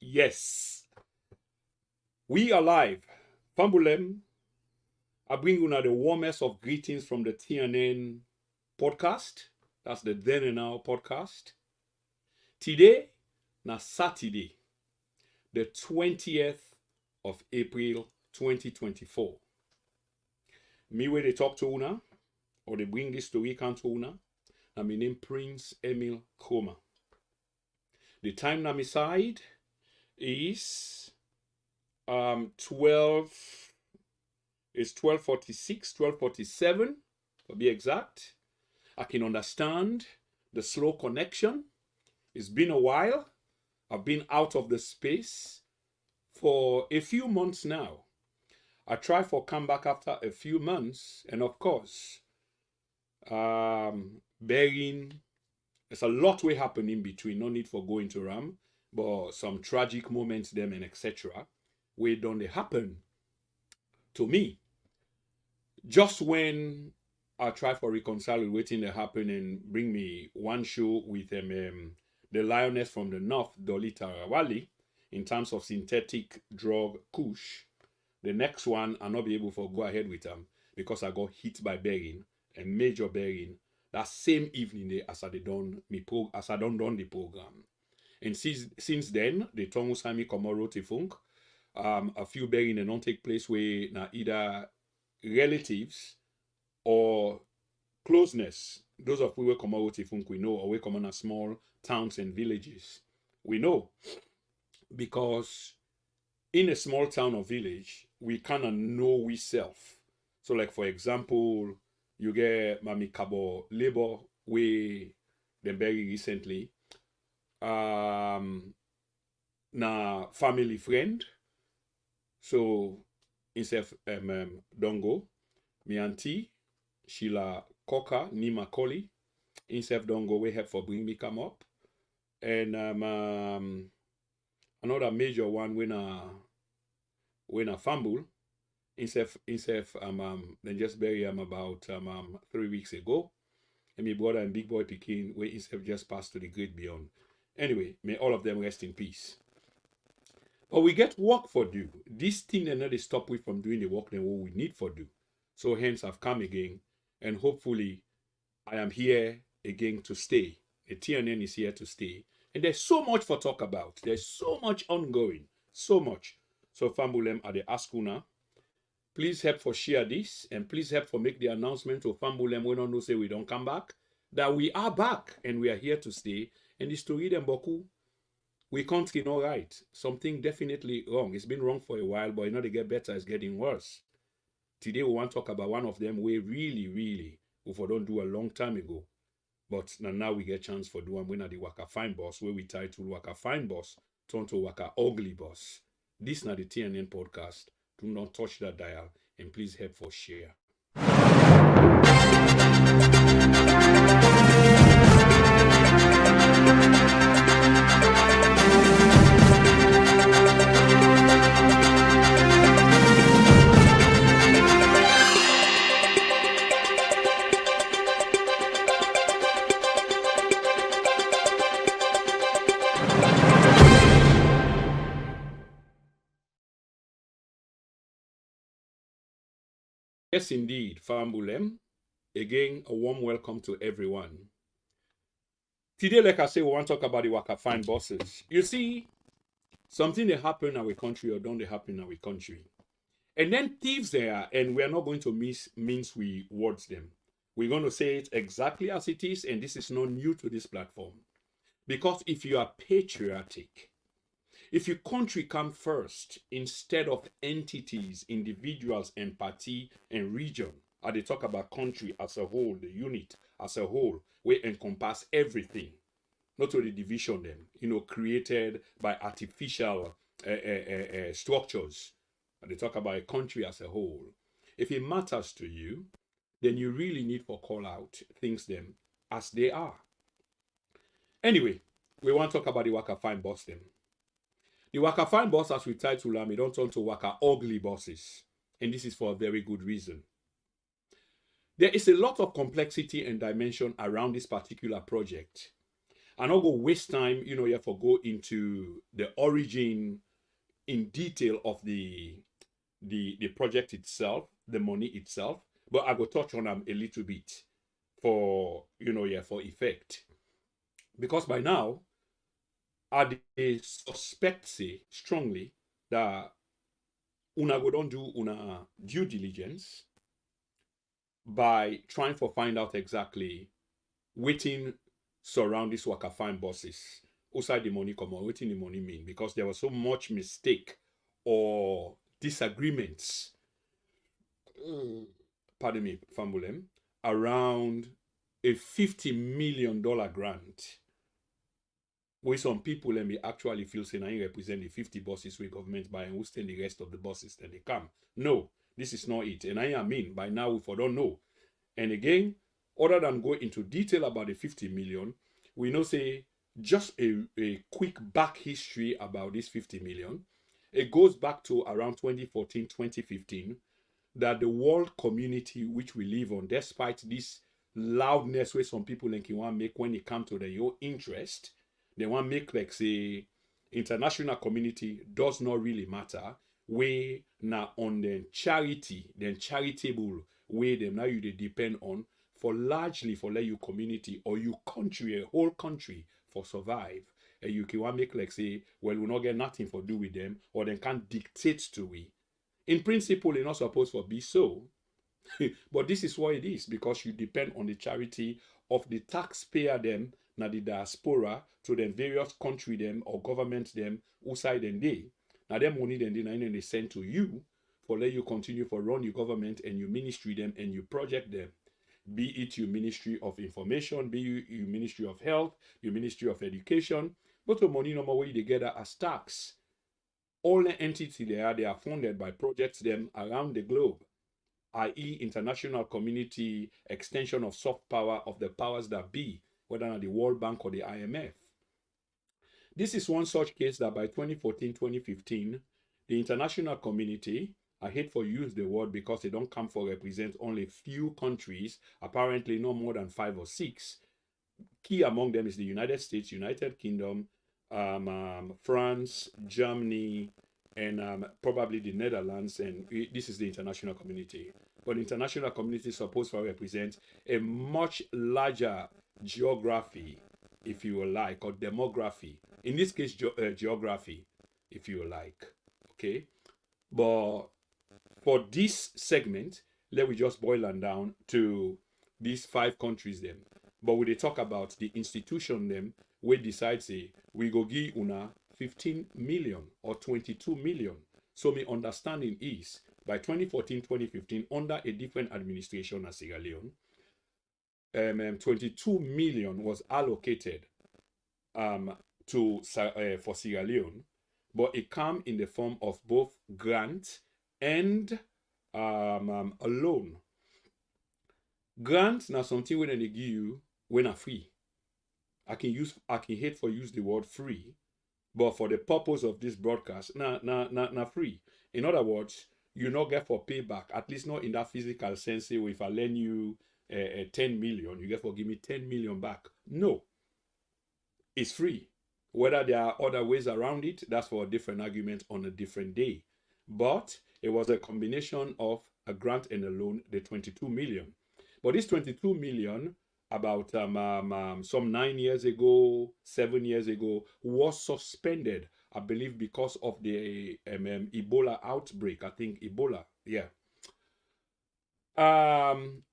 Yes, we are live. Fambulem, I bring you now the warmest of greetings from the TNN podcast. That's the Then and Now podcast. Today, na Saturday, the 20th of April 2024. Me where they talk to una, or they bring this to weekend to una, na my name Prince Emil Kroma. The time na my side is 12:46, 12:47 to be exact. I can understand the slow connection. It's been a while. I've been out of the space for a few months now. I try for come back after a few months, and of course, bearing, there's a lot will happen in between. No need for going to Ram, but some tragic moments them and etc. where don't they happen to me. Just when I try for reconcile with waiting to happen and bring me one show with the lioness from the north, Dolly Tarawali, in terms of synthetic drug Kush. The next one I'll not be able to go ahead with them because I got hit by bearing, a major bearing, that same evening day as I done the program. And since then, the Tongu Sami Komoro Funk, a few bearing and don't take place where na either relatives or closeness. Those of we were Komoro Funk we know, or we come on a small towns and villages. We know because in a small town or village, we kind of know we self. So like for example, you get Mami Kabo labor we them very recently. Na family friend. So instead Dongo, mi auntie, Sheila Coca, Nima Koli, instead Dongo we have for bring me come up. And another major one when a fumble, instead then just bury him about 3 weeks ago. And my brother and big boy Pekin where instead just passed to the great beyond. Anyway, may all of them rest in peace. But we get work for do. This thing they not stop we from doing the work that what we need for do. So hence I've come again, and hopefully I am here again to stay. The TNN is here to stay. And there's so much for talk about. There's so much ongoing. So much. So Fambulem at the Askuna. Please help for share this, and please help for make the announcement to Fambulem when no say we don't come back. That we are back and we are here to stay. And the story them boku, we can't get all right. Something definitely wrong. It's been wrong for a while, but you know they get better, it's getting worse. Today we want to talk about one of them we really, we don't do a long time ago. But now we get chance for doing when at the Waka Fine Boss, where we title Waka Fine Boss, turn to Waka Ugly Boss. This is not the TNN podcast. Do not touch that dial, and please help for share. Yes, indeed, Fambulem. Again, a warm welcome to everyone. Today, like I say, we want to talk about the Waka Fine bosses. You see, something that happen in our country or don't they happen in our country. And then thieves there, and we're not going to mince we words them. We're going to say it exactly as it is, and this is not new to this platform. Because if you are patriotic, if your country come first instead of entities, individuals, and party and region, or they talk about country as a whole, the unit as a whole, we encompass everything, not only division them, created by artificial structures. They talk about a country as a whole. If it matters to you, then you really need to call out things them as they are. Anyway, we want to talk about the Waka Fine boss them. The Waka Fine boss, as we title them, don't turn to Waka Ugly bosses. And this is for a very good reason. There is a lot of complexity and dimension around this particular project. I not go waste time, you have to go into the origin in detail of the project itself, the money itself, but I go touch on them a little bit for for effect. Because by now, I they suspect say strongly that una go don't do una due diligence by trying to find out exactly waiting surround this Waka find bosses. Outside the money come on, waiting the money mean because there was so much mistake or disagreements, pardon me, Fambulem, around a $50 million grant. Where some people let me actually feel saying I represent the 50 bosses with government by and who stand the rest of the bosses then they come. No, this is not it. And I mean by now if I don't know. And again, other than go into detail about the 50 million, we know say just a quick back history about this 50 million. It goes back to around 2014, 2015, that the world community which we live on, despite this loudness where some people think you want to make when it comes to your interest, they want to make like say international community does not really matter. We now on the charity, then charitable way them now you they depend on for largely for let you community or you country, a whole country for survive. And you can want make like say, well, we not get nothing for do with them, or they can't dictate to we. In principle, it's not supposed to be so. But this is what it is because you depend on the charity of the taxpayer them, now the diaspora, to the various country them or government them, outside and they. Now them money then they send to you for let you continue for run your government and your ministry them and you project them. Be it your Ministry of Information, be it your Ministry of Health, your Ministry of Education, but the money number way they get as tax. All the entities they are funded by projects them around the globe, i.e. international community extension of soft power of the powers that be, whether not the World Bank or the IMF. This is one such case that by 2014, 2015, the international community, I hate for use the word because they don't come for represent only few countries, apparently no more than 5 or 6. Key among them is the United States, United Kingdom, France, Germany, and probably the Netherlands, and this is the international community. But the international community is supposed to represent a much larger geography, if you will like, or demography. In this case, geography, if you will like. Okay? But for this segment, let me just boil them down to these 5 countries then. But we they talk about the institution them, we decide say we go give una 15 million or 22 million. So my understanding is by 2014, 2015, under a different administration as Sierra Leone, 22 million was allocated for Sierra Leone, but it come in the form of both grant and a loan. Grant now something when they give you when are free. I can hate for use the word free, but for the purpose of this broadcast, na free. In other words, you not get for payback, at least not in that physical sense. Say, if I lend you 10 million, you get for give me 10 million back. No, it's free. Whether there are other ways around it, that's for a different argument on a different day. But it was a combination of a grant and a loan, the 22 million. But this 22 million, about some 9 years ago, 7 years ago, was suspended, I believe, because of the Ebola outbreak. I think Ebola, yeah.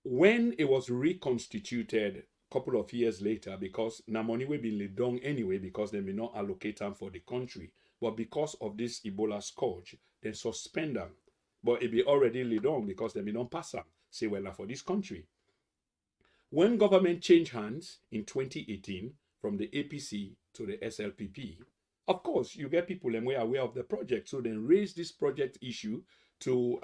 When it was reconstituted a couple of years later, because now money will be laid down anyway, because they may not allocate them for the country, but because of this Ebola scourge, they suspend them. But it be already laid down because they may not pass them. Say, well, for this country. When government changed hands in 2018 from the APC to the SLPP, of course, you get people and we're aware of the project. So then raise this project issue to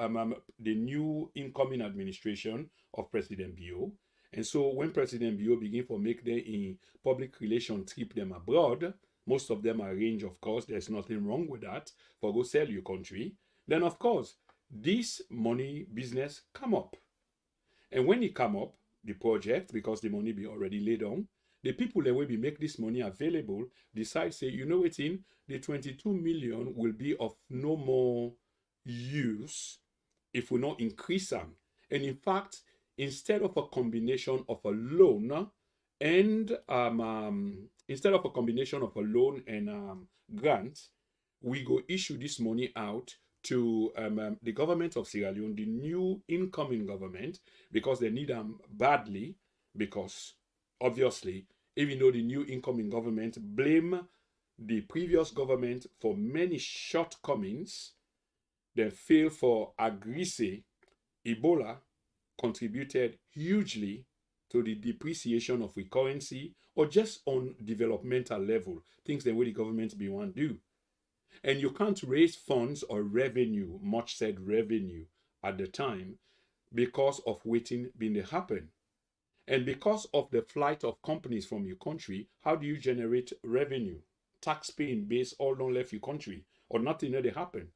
the new incoming administration of President Bio. And so when President Bio begin to make them in public relations trip them abroad, most of them are arranged, of course, there's nothing wrong with that, for go sell your country. Then, of course, this money business come up. And when it come up, the project, because the money be already laid on, the people that will be make this money available decide say, you know what, in the 22 million will be of no more use if we not increase them. And in fact, instead of a combination of a loan and grant, we go issue this money out to the government of Sierra Leone, the new incoming government, because they need them badly, because obviously, even though the new incoming government blame the previous government for many shortcomings, they fail for aggressive Ebola contributed hugely to the depreciation of the currency, or just on developmental level, things that the government be want to do. And you can't raise funds or revenue, much said revenue, at the time because of waiting being to happen. And because of the flight of companies from your country, how do you generate revenue? Tax paying base all don't left your country, or nothing that they happen.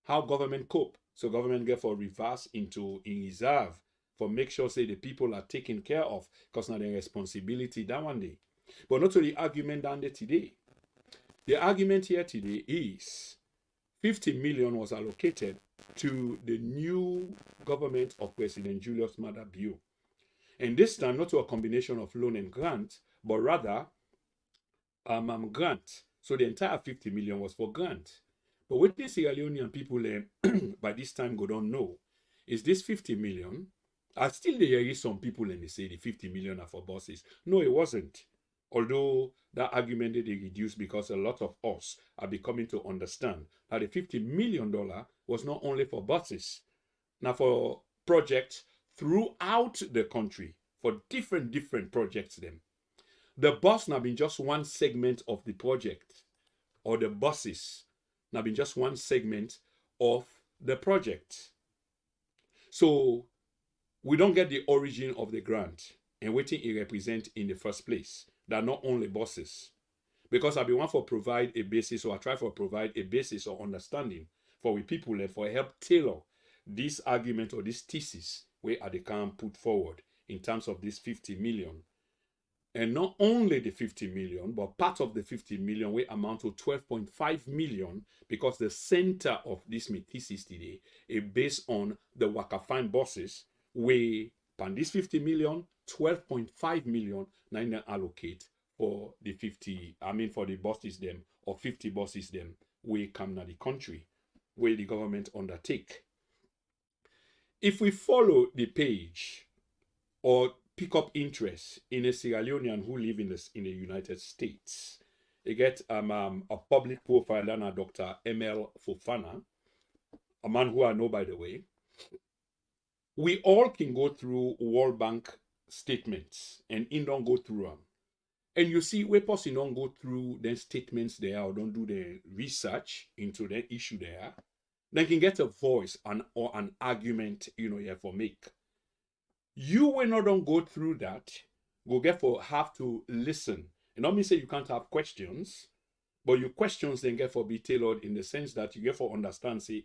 How government cope? So government get for reverse into in reserve for make sure say the people are taken care of, because now their responsibility that one day. But not only argument down there today. The argument here today is 50 million was allocated to the new government of President Julius Maada Bio. And this time, not to a combination of loan and grant, but rather grant. So the entire 50 million was for grant. But what the Sierra Leonean people by this time go don't know is this 50 million, still there is some people and they say the 50 million are for buses. No, it wasn't. Although that argument they reduced because a lot of us are becoming to understand that the $50 million was not only for buses, now for projects throughout the country, for different projects them. The bus now been just one segment of the project, or the buses now been just one segment of the project. So we don't get the origin of the grant and what it represent in the first place. That not only buses. Because I be one for provide a basis, or I try for provide a basis or understanding for we people and for help tailor this argument or this thesis where they can put forward in terms of this 50 million. And not only the 50 million, but part of the 50 million will amount to 12.5 million, because the center of this thesis today is based on the Waka fine buses, where pan this 50 million, 12.5 million now allocate for the for the buses them, or 50 buses them, we come to the country, where the government undertake. If we follow the page or pick up interest in a Sierra Leonean who live in the United States, you get a public profiler, Dr. ML Fofana, a man who I know by the way. We all can go through World Bank statements and in don't go through them. And you see, where person don't go through the statements there, or don't do the research into the issue there, they can get a voice or an argument, you have for make. You will not don't go through that, have to listen. And not mean say you can't have questions, but your questions then get for be tailored in the sense that you get for understand, say,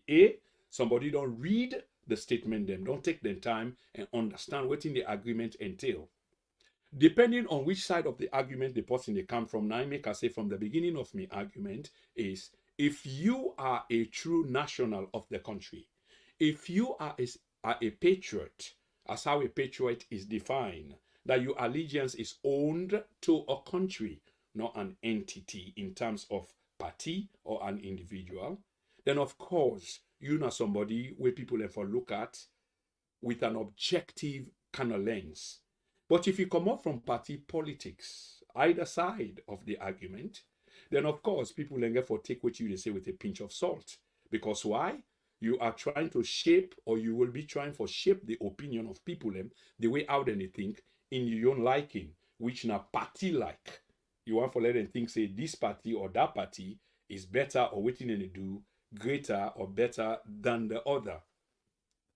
somebody don't read the statement them, don't take the time and understand what in the agreement entail. Depending on which side of the argument the person they come from, now I make I say from the beginning of my argument is, if you are a true national of the country, if you are a patriot, as how a patriot is defined, that your allegiance is owned to a country, not an entity in terms of party or an individual, then of course you know somebody where people have to look at with an objective kind of lens. But if you come up from party politics, either side of the argument, then of course people then for take what you say with a pinch of salt. Because why? You are trying to shape, or you will be trying to shape the opinion of people the way out they think in your own liking, which na party like. You want to let them think, say, this party or that party is better or waiting they do greater or better than the other.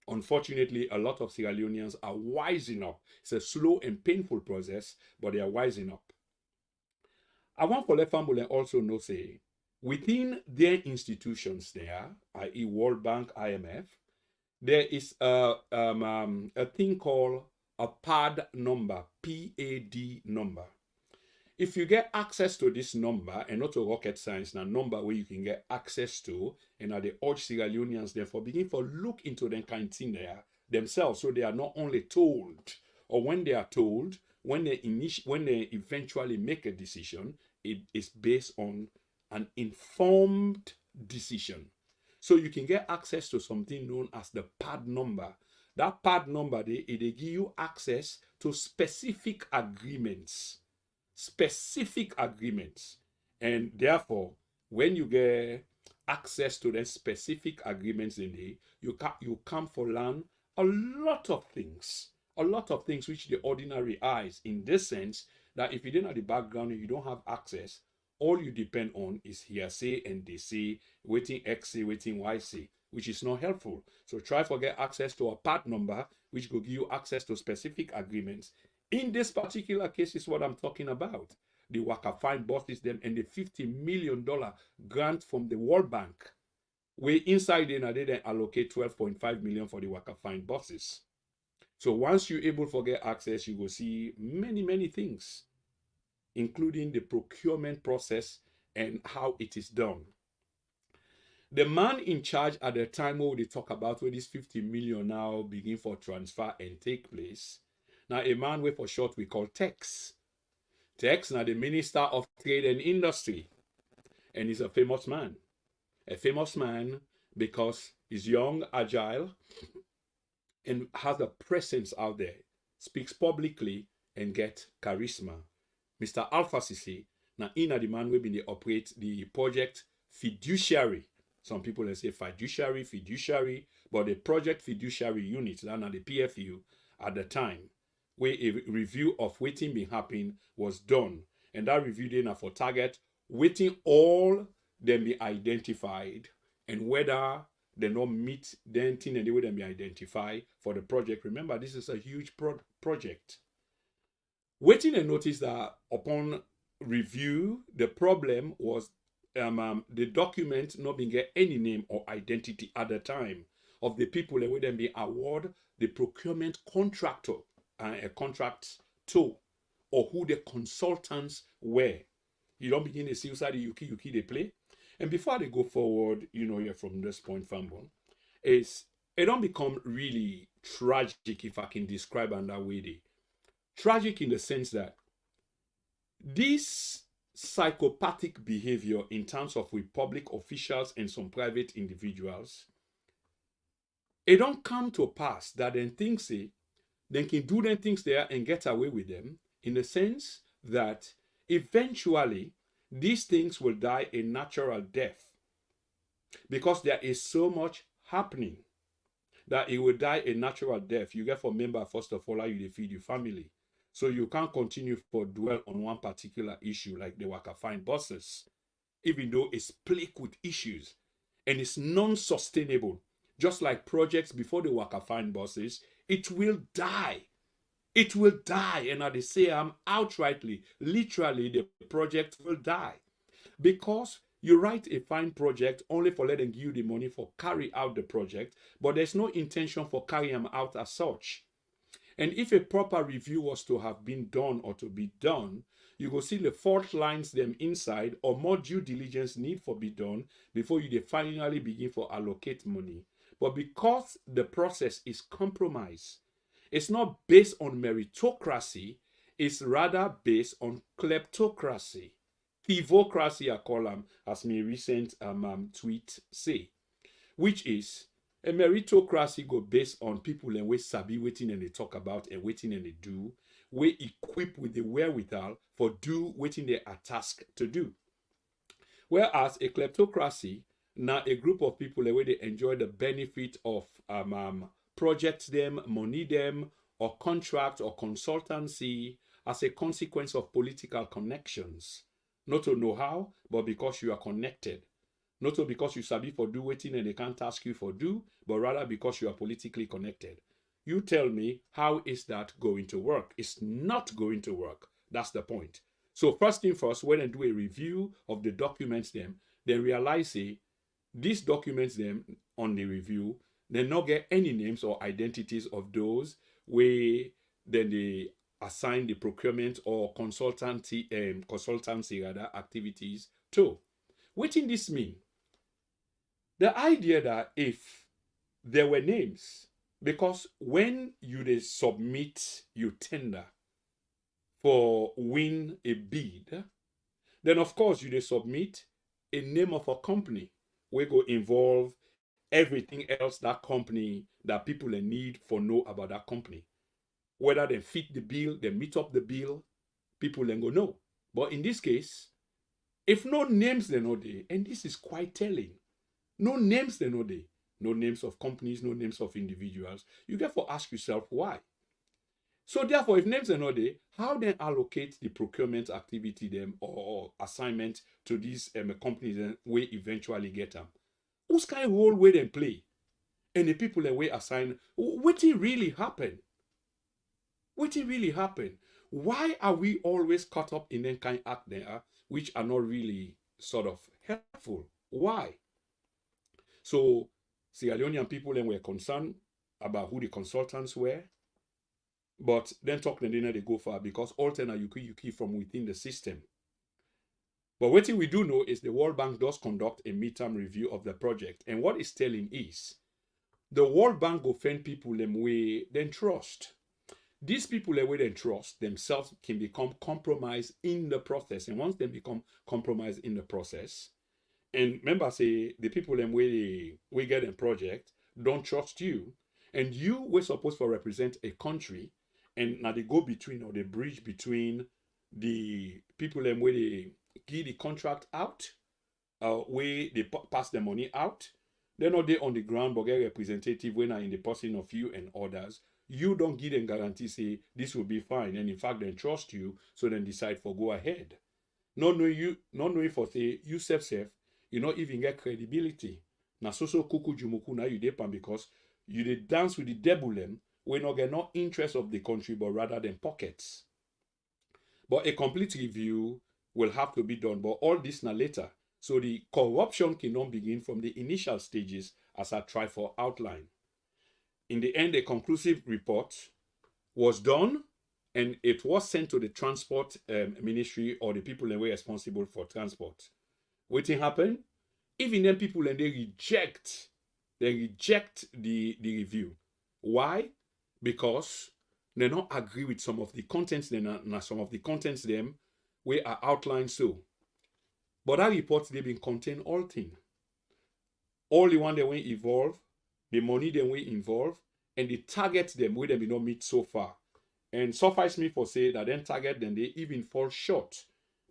Unfortunately, a lot of Sierra Leoneans are wising up. It's a slow and painful process, but they are wising up. I want for let family also know, say, within their institutions there, i.e. World Bank, IMF, there is a thing called a PAD number, PAD number. If you get access to this number, and not a rocket science, now number where you can get access to, and now they urge Sierra Leoneans therefore begin to look into them kind of thing there themselves, so they are not only told, or when they are told, when they eventually make a decision, it is based on an informed decision. So you can get access to something known as the pad number. That pad number, they give you access to specific agreements. And therefore, when you get access to the specific agreements in there, you come for learn a lot of things which the ordinary eyes, in this sense that if you didn't have the background and you don't have access, all you depend on is hearsay and they say, waiting X say, waiting Y say, which is not helpful. So try to get access to a part number, which will give you access to specific agreements. In this particular case is what I'm talking about. The Waka Fine bosses them and the $50 million grant from the World Bank, where inside they then allocate 12.5 million for the Waka Fine bosses. So once you're able to get access, you will see many things, including the procurement process and how it is done. The man in charge at the time where they talk about where this 50 million now begin for transfer and take place. Now a man where for short we call Tex. Tex now the Minister of Trade and Industry. And he's a famous man. A famous man because he's young, agile, and has a presence out there, speaks publicly and get charisma. Mr. Alpha Sisi, now in the man will be the operate the project fiduciary. Some people they say fiduciary, but the project fiduciary unit, that now the PFU at the time, where a review of waiting been happen was done. And that review then for target, waiting all them be identified and whether they not meet the thing and they will be identified for the project. Remember, this is a huge project. Waiting and notice that upon review, the problem was the document not being get any name or identity at the time of the people that would then be award the procurement contractor a contract to, or who the consultants were. You don't begin to see who side the they play. And before they go forward, here from this point, Fambon, is it don't become really tragic, if I can describe it that way. Tragic in the sense that this psychopathic behavior in terms of with public officials and some private individuals, it don't come to pass that then things say, they can do them things there and get away with them, in the sense that eventually these things will die a natural death because there is so much happening that it will die a natural death. You get for member, first of all, how you feed your family. So you can't continue to dwell on one particular issue like the Waka Fine bosses, even though it's plagued with issues and it's non-sustainable. Just like projects before the Waka Fine bosses, it will die. It will die. And they say outrightly, literally, the project will die. Because you write a fine project only for letting you the money for carry out the project, but there's no intention for carrying them out as such. And if a proper review was to have been done or to be done, you go see the fault lines them inside or more due diligence need for be done before you finally begin for allocate money. But because the process is compromised, it's not based on meritocracy, it's rather based on kleptocracy. Thievocracy, I call them, as my recent tweet say, which is a meritocracy go based on people and we sabi waiting and they talk about and waiting and they do, we equip with the wherewithal for do waiting they are tasked to do. Whereas a kleptocracy, now a group of people where they enjoy the benefit of projects them, money them, or contract or consultancy as a consequence of political connections. Not to know how, but because you are connected. Not because you sabi for do waiting and they can't ask you for do, but rather because you are politically connected. You tell me, how is that going to work? It's not going to work. That's the point. So first thing first, when I do a review of the documents them, they realize these documents them on the review, they not get any names or identities of those where then they assign the procurement or consultancy rather activities to. What in this mean? The idea that if there were names, because when you they submit you tender for win a bid, then of course you they submit a name of a company. We go involve everything else that company that people need for know about that company. Whether they fit the bill, they meet up the bill, people then go no. But in this case, if no names they know they, and this is quite telling, no names they know they, no names of companies, no names of individuals, you therefore ask yourself why. So therefore, if names are not there, how then allocate the procurement activity them or assignment to these companies and we eventually get them? Whose kind of role will they play? And the people that we assign, what it really happen? What it really happen? Why are we always caught up in that kind of act there, which are not really sort of helpful? Why? So Sierra Leonean people then were concerned about who the consultants were. But then talk the dinner they go far because alternate you key from within the system. But what we do know is the World Bank does conduct a midterm review of the project. And what it's telling is the World Bank will find people them way then trust. These people that we then trust themselves can become compromised in the process. And once they become compromised in the process, and remember say the people them we get a project don't trust you, and you were supposed to represent a country, and now they go between or they bridge between the people them where they give the contract out, where they pass the money out. They're not there on the ground, but get representative when are in the person of you and others. You don't give them guarantee say this will be fine, and in fact they trust you, so then decide for go ahead. Not knowing for say you self, you not even get credibility. Now so kuku jumuku now you depend because you they dance with the devil them. We not get no interest of the country, but rather than pockets. But a complete review will have to be done. But all this now later. So the corruption cannot begin from the initial stages as I try for outline. In the end, a conclusive report was done and it was sent to the transport ministry or the people that were responsible for transport. What happened? Even then people and they reject the review. Why? Because they don't agree with some of the contents some of the contents them where are outlined so. But that report they been contain all things. All the one they will evolve, the money they will involve, and the target them where they be not meet so far. And suffice me for say that then target then they even fall short.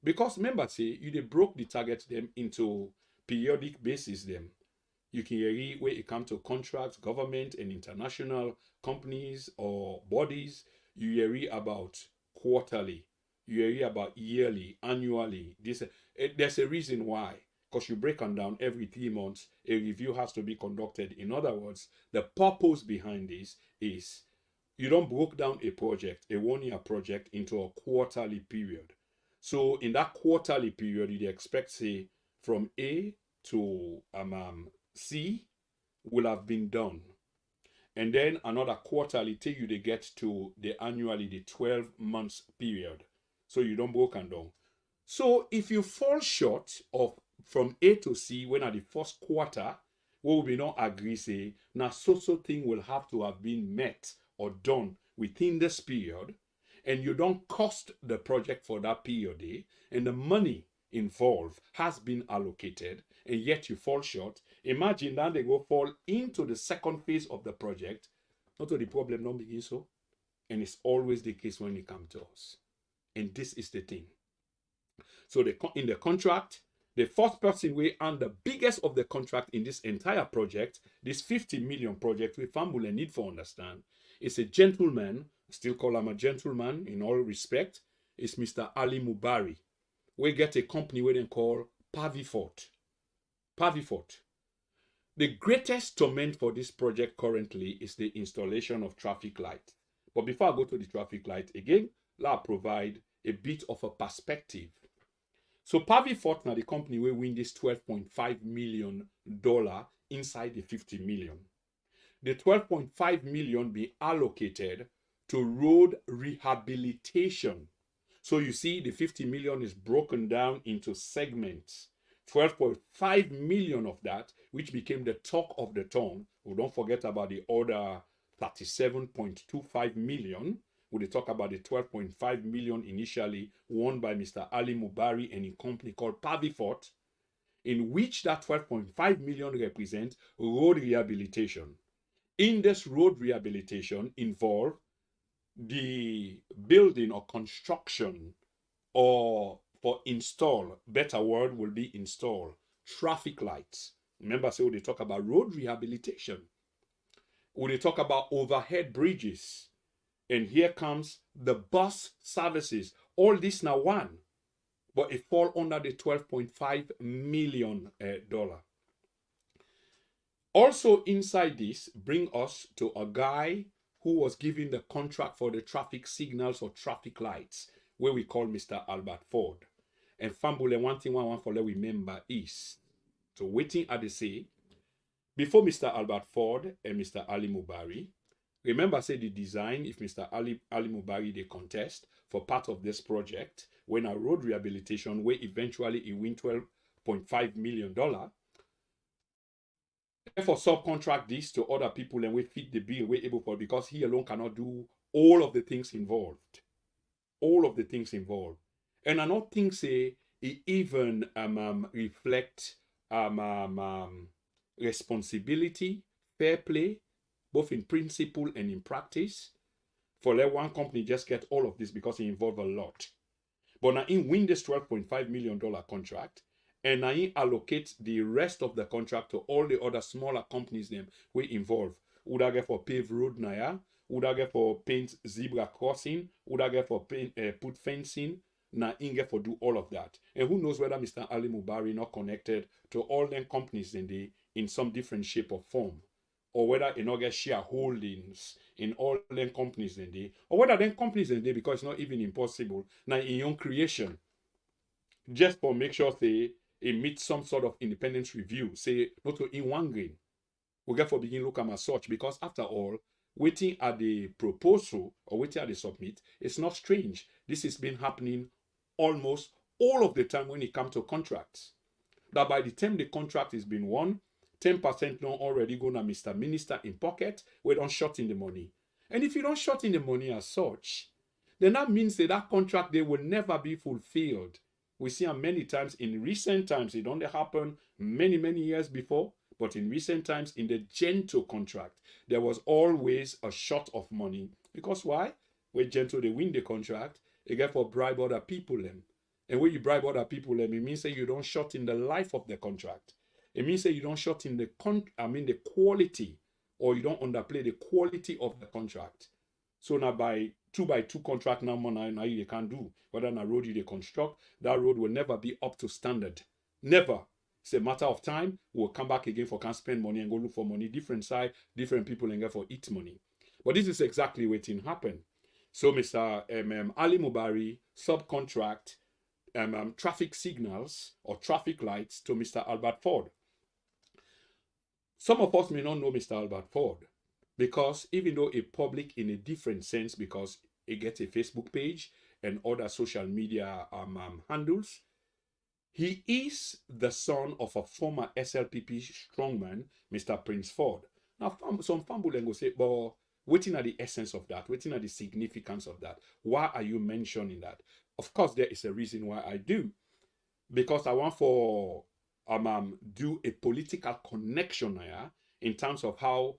Because remember say you they broke the target them into periodic basis them. You can hear where it comes to contracts, government and international companies or bodies. You hear about quarterly. You hear about yearly, annually. There's a reason why. Because you break them down every 3 months, a review has to be conducted. In other words, the purpose behind this is you don't break down a project, a 1-year project, into a quarterly period. So in that quarterly period, you expect, say, from A to C will have been done. And then another quarterly till you they get to the annually, the 12 months period. So you don't broke and down. So if you fall short of from A to C when at the first quarter, we will not agree say now so thing will have to have been met or done within this period, and you don't cost the project for that period, and the money involved has been allocated, and yet you fall short. Imagine that they go fall into the second phase of the project. Not the problem not begin so, and it's always the case when it comes to us. And this is the thing. So in the contract, the first person we earn the biggest of the contract in this entire project, this 50 million project, we family need for understand, is a gentleman, still call him a gentleman in all respect, is Mr. Ali Mubari. We get a company we then call Pavifort. Pavifort. The greatest torment for this project currently is the installation of traffic light. But before I go to the traffic light again, let me provide a bit of a perspective. So Pavifort now the company will win this $12.5 million inside the 50 million. The 12.5 million be allocated to road rehabilitation. So you see the 50 million is broken down into segments. 12.5 million of that, which became the talk of the town. We don't forget about the other 37.25 million. We talk about the 12.5 million initially won by Mr. Ali Mubari and a company called Pavifort, in which that 12.5 million represents road rehabilitation. In this road rehabilitation involved the building or construction, or for install, better word will be install, traffic lights. Remember, so they talk about road rehabilitation. When they talk about overhead bridges, and here comes the bus services. All this now one, but it fall under the $12.5 million. Also inside this, bring us to a guy who was given the contract for the traffic signals or traffic lights, where we call Mr. Albert Ford. And Fambule, one thing I want for let remember is, so waiting at the say, before Mr. Albert Ford and Mr. Ali Mubari, remember say the design, if Mr. Ali Mubari they contest for part of this project, when a road rehabilitation, where eventually he win $12.5 million, therefore subcontract this to other people and we fit the bill we're able for, because he alone cannot do all of the things involved. All of the things involved. And I don't think say it even reflect responsibility, fair play, both in principle and in practice, for let one company just get all of this because it involved a lot. But now in win this $12.5 million contract, and now he allocate the rest of the contract to all the other smaller companies them we involve. Would I get for pave road naya? Would I get for paint zebra crossing? Would I get for paint, put fencing? Now in get for do all of that. And who knows whether Mr. Ali Mubari not connected to all them companies in some different shape or form, or whether he not get shareholdings in all them companies or whether them companies because it's not even impossible now in your creation, just for make sure say it meets some sort of independence review, say not to in one grain. We get for begin look at my search, because after all, waiting at the proposal or waiting at the submit, it's not strange. This has been happening almost all of the time when it comes to contracts. That by the time the contract has been won, 10% now already going to Mr. Minister in pocket, we don't short in the money. And if you don't short in the money as such, then that means that that contract they will never be fulfilled. We see how many times in recent times, it don't happen many years before, but in recent times in the Gento contract, there was always a short of money. Because why? When Gento they win the contract, they get for bribe other people them. And when you bribe other people them, it means that you don't short in the life of the contract. It means that you don't short in the the quality, or you don't underplay the quality of the contract. So now by 2x2 contract now you can do. Whether on a road you they construct, that road will never be up to standard. Never. It's a matter of time. We'll come back again for can spend money and go look for money. Different side, different people and get for eat money. But this is exactly what it happened. So Mr. Ali Mubari subcontract traffic signals or traffic lights to Mr. Albert Ford. Some of us may not know Mr. Albert Ford, because even though a public in a different sense, because it gets a Facebook page and other social media handles, he is the son of a former SLPP strongman, Mr. Prince Ford. Now, some family will say, but waiting at the essence of that, waiting at the significance of that. Why are you mentioning that? Of course, there is a reason why I do. Because I want for do a political connection here in terms of how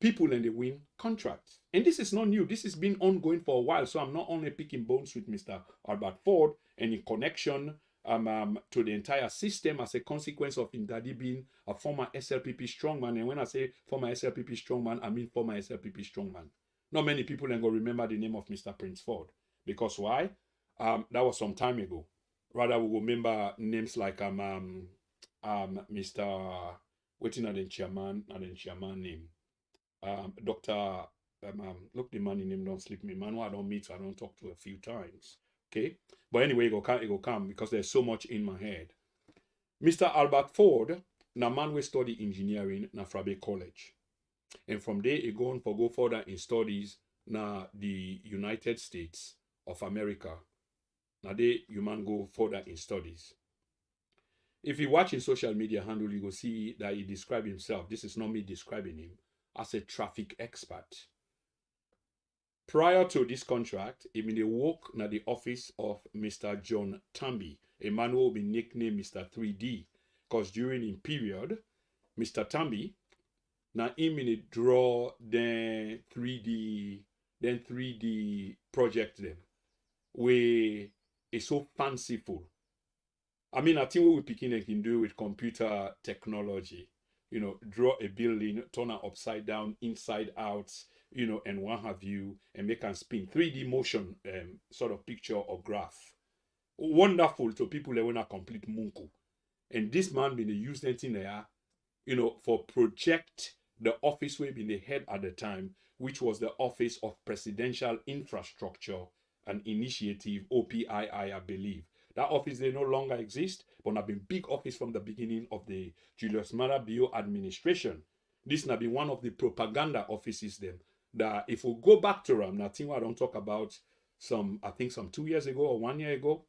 people and they win contracts. And this is not new. This has been ongoing for a while. So I'm not only picking bones with Mr. Albert Ford and in connection to the entire system as a consequence of him daddy being a former SLPP strongman. And when I say former SLPP strongman, I mean former SLPP strongman. Not many people are going to remember the name of Mr. Prince Ford. Because why? That was some time ago. Rather, we will remember names like Mr. waiting at the chairman name. Dr. Look, the man in name don't sleep me. Man who I don't meet, I don't talk to a few times. Okay? But anyway, it go come because there's so much in my head. Mr. Albert Ford, na man we study engineering na Frabe College. And from there, he go on for go further in studies na the United States of America. Now they human go further in studies. If you watch his social media handle, you will see that he described himself. This is not me describing him as a traffic expert. Prior to this contract, he been work na the office of Mr. John Tambi, a man who will be nicknamed Mr. 3D, because during in period, Mr. Tambi, na him in draw then 3D project them, where it's so fanciful. I mean, I think what we picking can do with computer technology, you know, draw a building, turn it upside down, inside out, you know, and what have you, and make and spin 3D motion sort of picture or graph. Wonderful to people that want to complete munku. And this man been used anything there, you know, for project the office where been the head at the time, which was the Office of Presidential Infrastructure and Initiative, OPII, I believe. That office, they no longer exist, but have been big office from the beginning of the Julius Maada Bio administration. This has been one of the propaganda offices them. That if we go back to them, I think I don't talk about some 2 years ago or 1 year ago,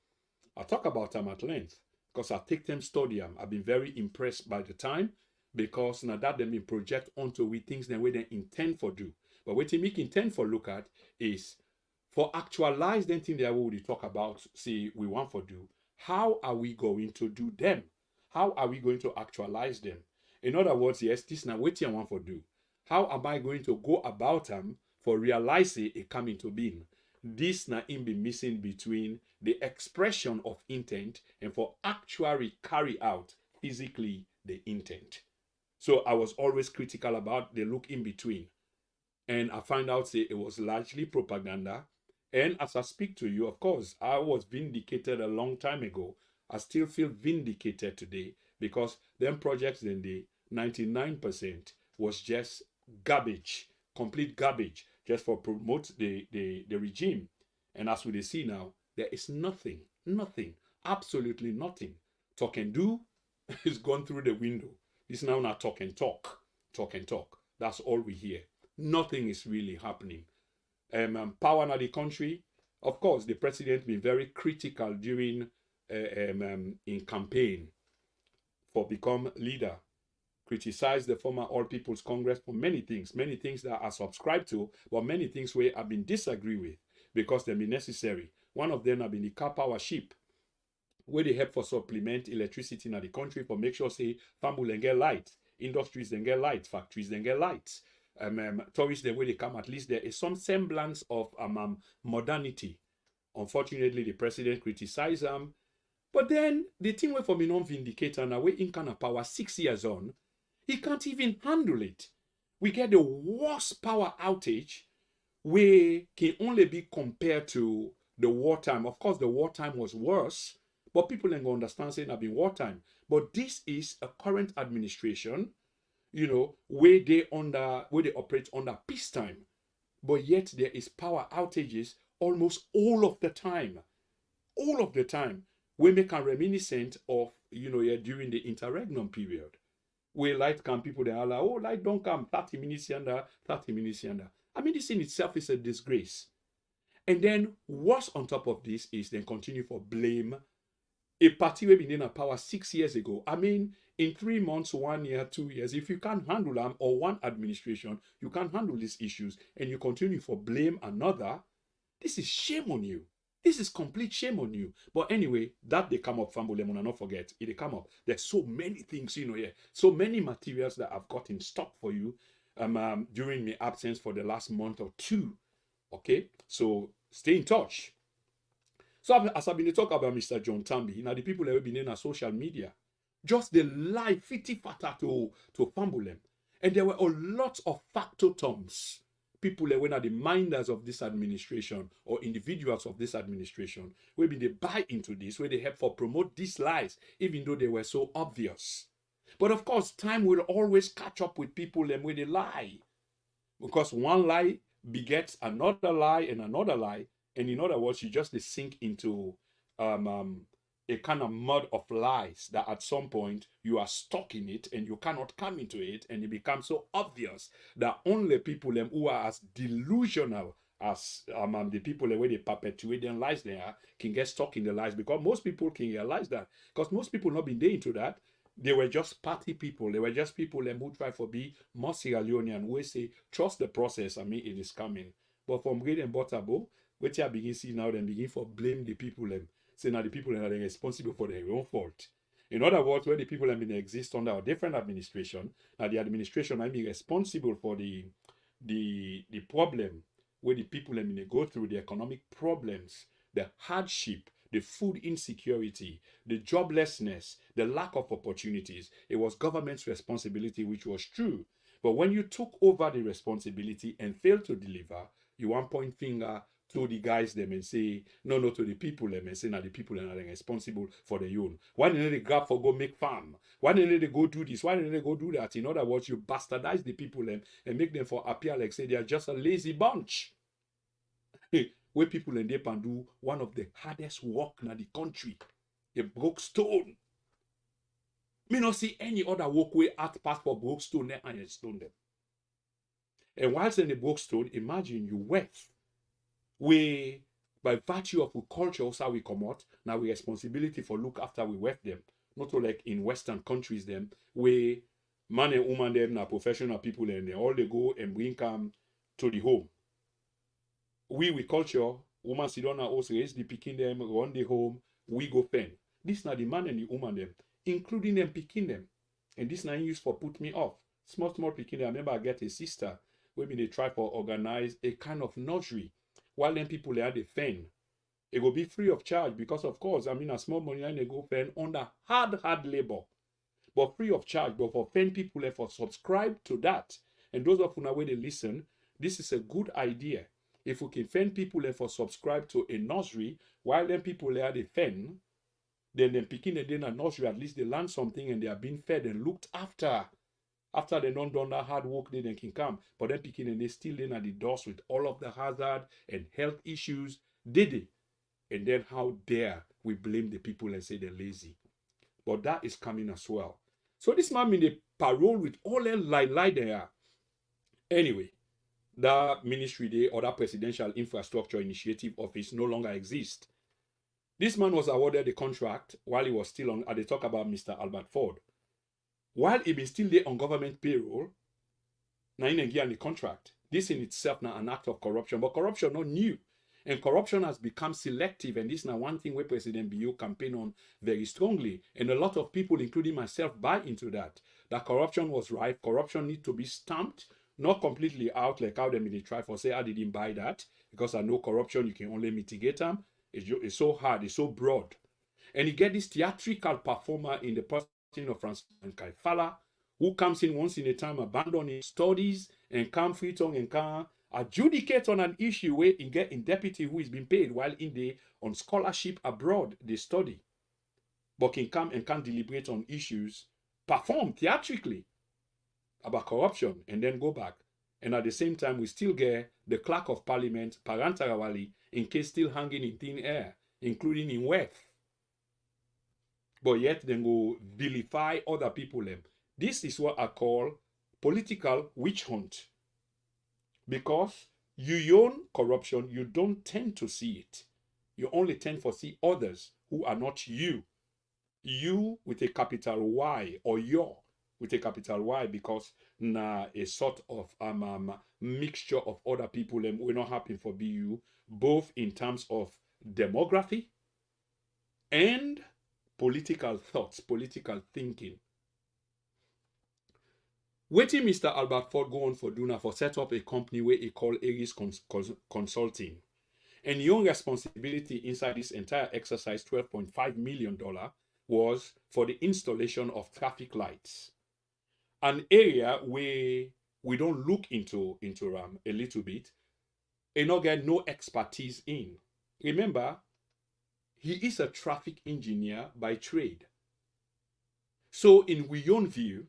I talk about them at length because I take them study them. I've been very impressed by the time because now that they been project onto we things the way they intend for do. But what they make intend for look at is for actualize them thing that we talk about, see, we want for do, how are we going to do them? How are we going to actualize them? In other words, yes, this now what I want for do. How am I going to go about them for realizing it coming to being? This now in be missing between the expression of intent and for actually carry out physically the intent. So I was always critical about the look in between. And I find out say it was largely propaganda. And as I speak to you, of course, I was vindicated a long time ago. I still feel vindicated today because them projects in the 99% was just garbage, complete garbage, just for promote the regime. And as we see now, there is nothing, absolutely nothing. Talk and do is gone through the window. This now not talk and talk. That's all we hear. Nothing is really happening. Power in the country, of course, the president been very critical during in campaign for become leader. Criticized the former All People's Congress for many things that I subscribe to, but many things where I've been disagree with because they be necessary. One of them have been the car power ship, where they help for supplement electricity in the country for make sure say family then get light, industries then get light, factories then get light. Tourists the way they come, at least there is some semblance of modernity. Unfortunately, the president criticized them, but then the thing where for me non-vindicator now, where in kind of power 6 years on, he can't even handle it. We get the worst power outage where can only be compared to the wartime. Of course, the wartime was worse, but people ain't gonna understand saying it been wartime. But this is a current administration, you know, where they operate under peacetime, but yet there is power outages almost all of the time. We make a reminiscent of, you know, yeah, during the interregnum period, where light come, people they are like, oh, light don't come, 30 minutes yonder, 30 minutes yonder. I mean, this in itself is a disgrace. And then what's on top of this is then continue for blame a party we've been in a power 6 years ago. I mean, in 3 months, 1 year, 2 years, if you can't handle them or one administration, you can't handle these issues and you continue for blame another, this is shame on you. This is complete shame on you. But anyway, that they come up, family, and not forget, it they come up. There's so many things, you know, yeah, so many materials that I've got in stock for you during my absence for the last month or two. Okay, so stay in touch. So as I've been talking about Mr. John Tambi, now the people that have been in our social media, just the lie fitty fata to fumble them. And there were a lot of factotums. People that were the minders of this administration or individuals of this administration, where they buy into this, where they help for promote these lies, even though they were so obvious. But of course, time will always catch up with people and where they lie. Because one lie begets another lie and another lie. And in other words, you just sink into a kind of mud of lies that at some point you are stuck in it and you cannot come into it, and it becomes so obvious that only people who are as delusional as the people the way they perpetuate their lies there can get stuck in the lies, because most people can realize that, because most people not been there into that. They were just party people. They were just people who try for be more Sierra Leonean, who say trust the process. I mean, it is coming. But from great and butterbo, which I begin see now, then begin for blame the people them. Say now the people are responsible for their own fault. In other words, when the people have been exist under a different administration, now the administration might be responsible for the problem where the people have been go through, the economic problems, the hardship, the food insecurity, the joblessness, the lack of opportunities. It was government's responsibility, which was true. But when you took over the responsibility and failed to deliver, you want point finger to the guys them and say, no, to the people them and say, now the people are responsible for their own. Why didn't they grab for go make farm? Why didn't they go do this? Why didn't they go do that? In other words, you bastardize the people them and make them for appear like say they are just a lazy bunch. Where people in Japan do one of the hardest work in the country. They broke stone. Me not see any other work where art pass for broke stone and iron stone them. And whilst in the broke stone, imagine you wet. We, by virtue of culture, also we come out, now we responsibility for look after we wet them. Not like in Western countries them, where man and woman them are professional people and they all they go and bring them to the home. We culture, woman sit down house, raise the picking them, run the home, we go pen. This now the man and the woman them, including them picking them. And this now used for put me off. Small picking them. I remember I get a sister where they try for organize a kind of nursery. While them people they had a fen. It will be free of charge because of course, I mean a small money and they go fen under hard labor. But free of charge. But for fen people they for subscribe to that. And those of you now where they listen, this is a good idea. If we can fen people there for subscribe to a nursery, while them people there they fen, then them picking a dinner nursery, at least they learn something and they are being fed and looked after. After they don't done that hard work, they then can come. But then picking and they still in at the doors with all of the hazard and health issues. Did it? And then how dare we blame the people and say they're lazy. But that is coming as well. So this man mean they parole with all the lie there. Anyway. That ministry day or that presidential infrastructure initiative office no longer exists. This man was awarded the contract while he was still on, they talk about Mr. Albert Ford. While he been still there on government payroll, now he didn't get the contract. This in itself now an act of corruption, but corruption not new. And corruption has become selective, and this is now one thing where President Bio campaign on very strongly. And a lot of people, including myself, buy into that. That corruption was right. Corruption need to be stamped. Not completely out like how they try for say I didn't buy that because I know corruption you can only mitigate them. It's so hard, it's so broad. And you get this theatrical performer in the person of Francis Kaifala who comes in once in a time, abandon his studies and come free tongue and can adjudicate on an issue where he get in deputy who is being paid while in the on scholarship abroad they study. But can come and can deliberate on issues, perform theatrically about corruption and then go back. And at the same time, we still get the clerk of parliament, Parantarawali, in case still hanging in thin air, including in wealth. But yet then go vilify other people. This is what I call political witch hunt. Because you own corruption, you don't tend to see it. You only tend to see others who are not you. You with a capital Y or your with a capital Y, because na a sort of mixture of other people we're not happy for BU, both in terms of demography and political thoughts, political thinking. Waiting Mr. Albert Ford go on for Duna for set up a company where he called Aries Consulting. And your responsibility inside this entire exercise, $12.5 million, was for the installation of traffic lights. An area where we don't look into a little bit and not get no expertise in. Remember, he is a traffic engineer by trade. So in we own view,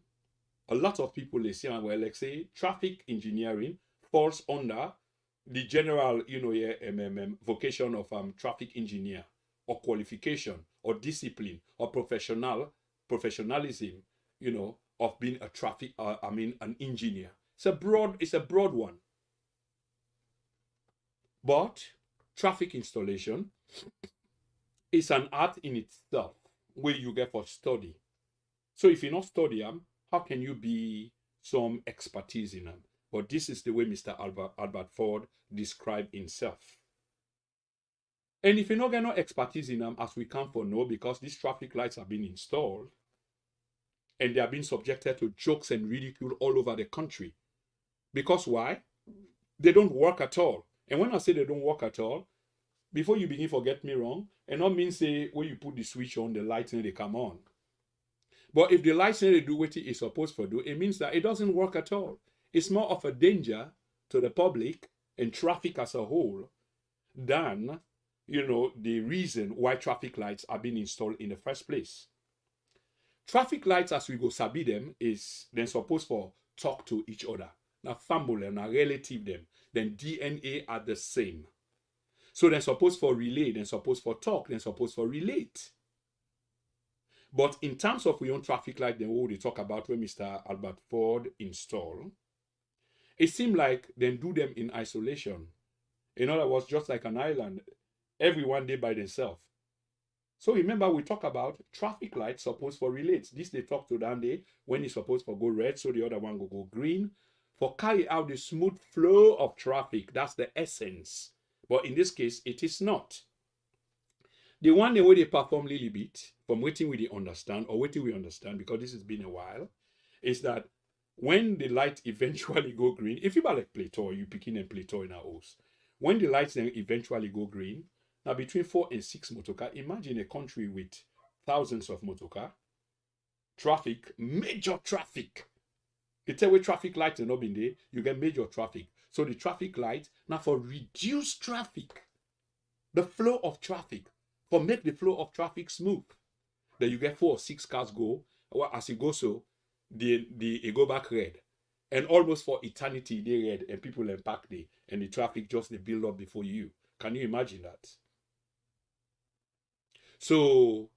a lot of people they say, well, like say traffic engineering falls under the general, vocation of traffic engineer or qualification or discipline or professionalism, of being a traffic, an engineer. It's a broad one. But traffic installation is an art in itself where you get for study. So if you not study them, how can you be some expertise in them? But this is the way Mr. Albert Ford described himself. And if you not get no expertise in them, as we come for know, because these traffic lights have been installed and they are being subjected to jokes and ridicule all over the country. Because why? They don't work at all. And when I say they don't work at all, before you begin for get me wrong, and not mean say when you put the switch on, the lights and they come on. But if the lights and they do what it is supposed to do, it means that it doesn't work at all. It's more of a danger to the public and traffic as a whole than, the reason why traffic lights are being installed in the first place. Traffic lights, as we go sabi them, is then supposed for talk to each other. Now family, now relative them. Then DNA are the same. So they're supposed for relay, they're supposed for talk, they're supposed for relate. But in terms of we own traffic light, then what they talk about when Mr. Albert Ford install, it seemed like they do them in isolation. In other words, just like an island, everyone day by themselves. So remember, we talk about traffic lights supposed for relate. This they talk to down there when it's supposed for go red, so the other one go green. For carry out the smooth flow of traffic, that's the essence. But in this case, it is not. The one the way they perform little bit, from waiting we understand, or waiting we understand, because this has been a while, is that when the light eventually go green, if you buy like Plato, you picking and Plato in our house, when the lights then eventually go green, now between 4 and 6 motorcar, imagine a country with thousands of motorcar, traffic, major traffic. You tell where traffic lights are not been there, you get major traffic. So the traffic light, now for reduce traffic, the flow of traffic, for make the flow of traffic smooth. Then you get 4 or 6 cars go, or as it goes so, they go back red. And almost for eternity, they red, and people impact there, and the traffic just they build up before you. Can you imagine that? So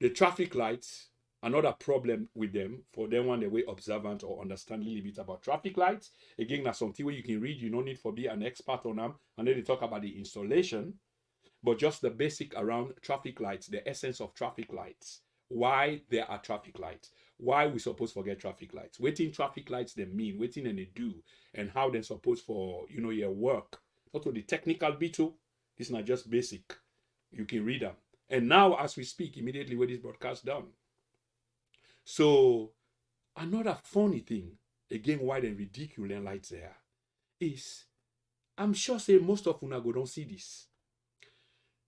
the traffic lights, another problem with them, for them one the way observant or understand a little bit about traffic lights. Again, that's something where you can read, you don't need to be an expert on them. And then they talk about the installation, but just the basic around traffic lights, the essence of traffic lights, why there are traffic lights, why we supposed to forget traffic lights, waiting traffic lights they mean, waiting and they do, and how they're supposed for, your work. Not to the technical bit too, this is not just basic. You can read them. And now as we speak, immediately when this broadcast done. So another funny thing, again, why they ridicule and lights there, is I'm sure say most of una go don't see this.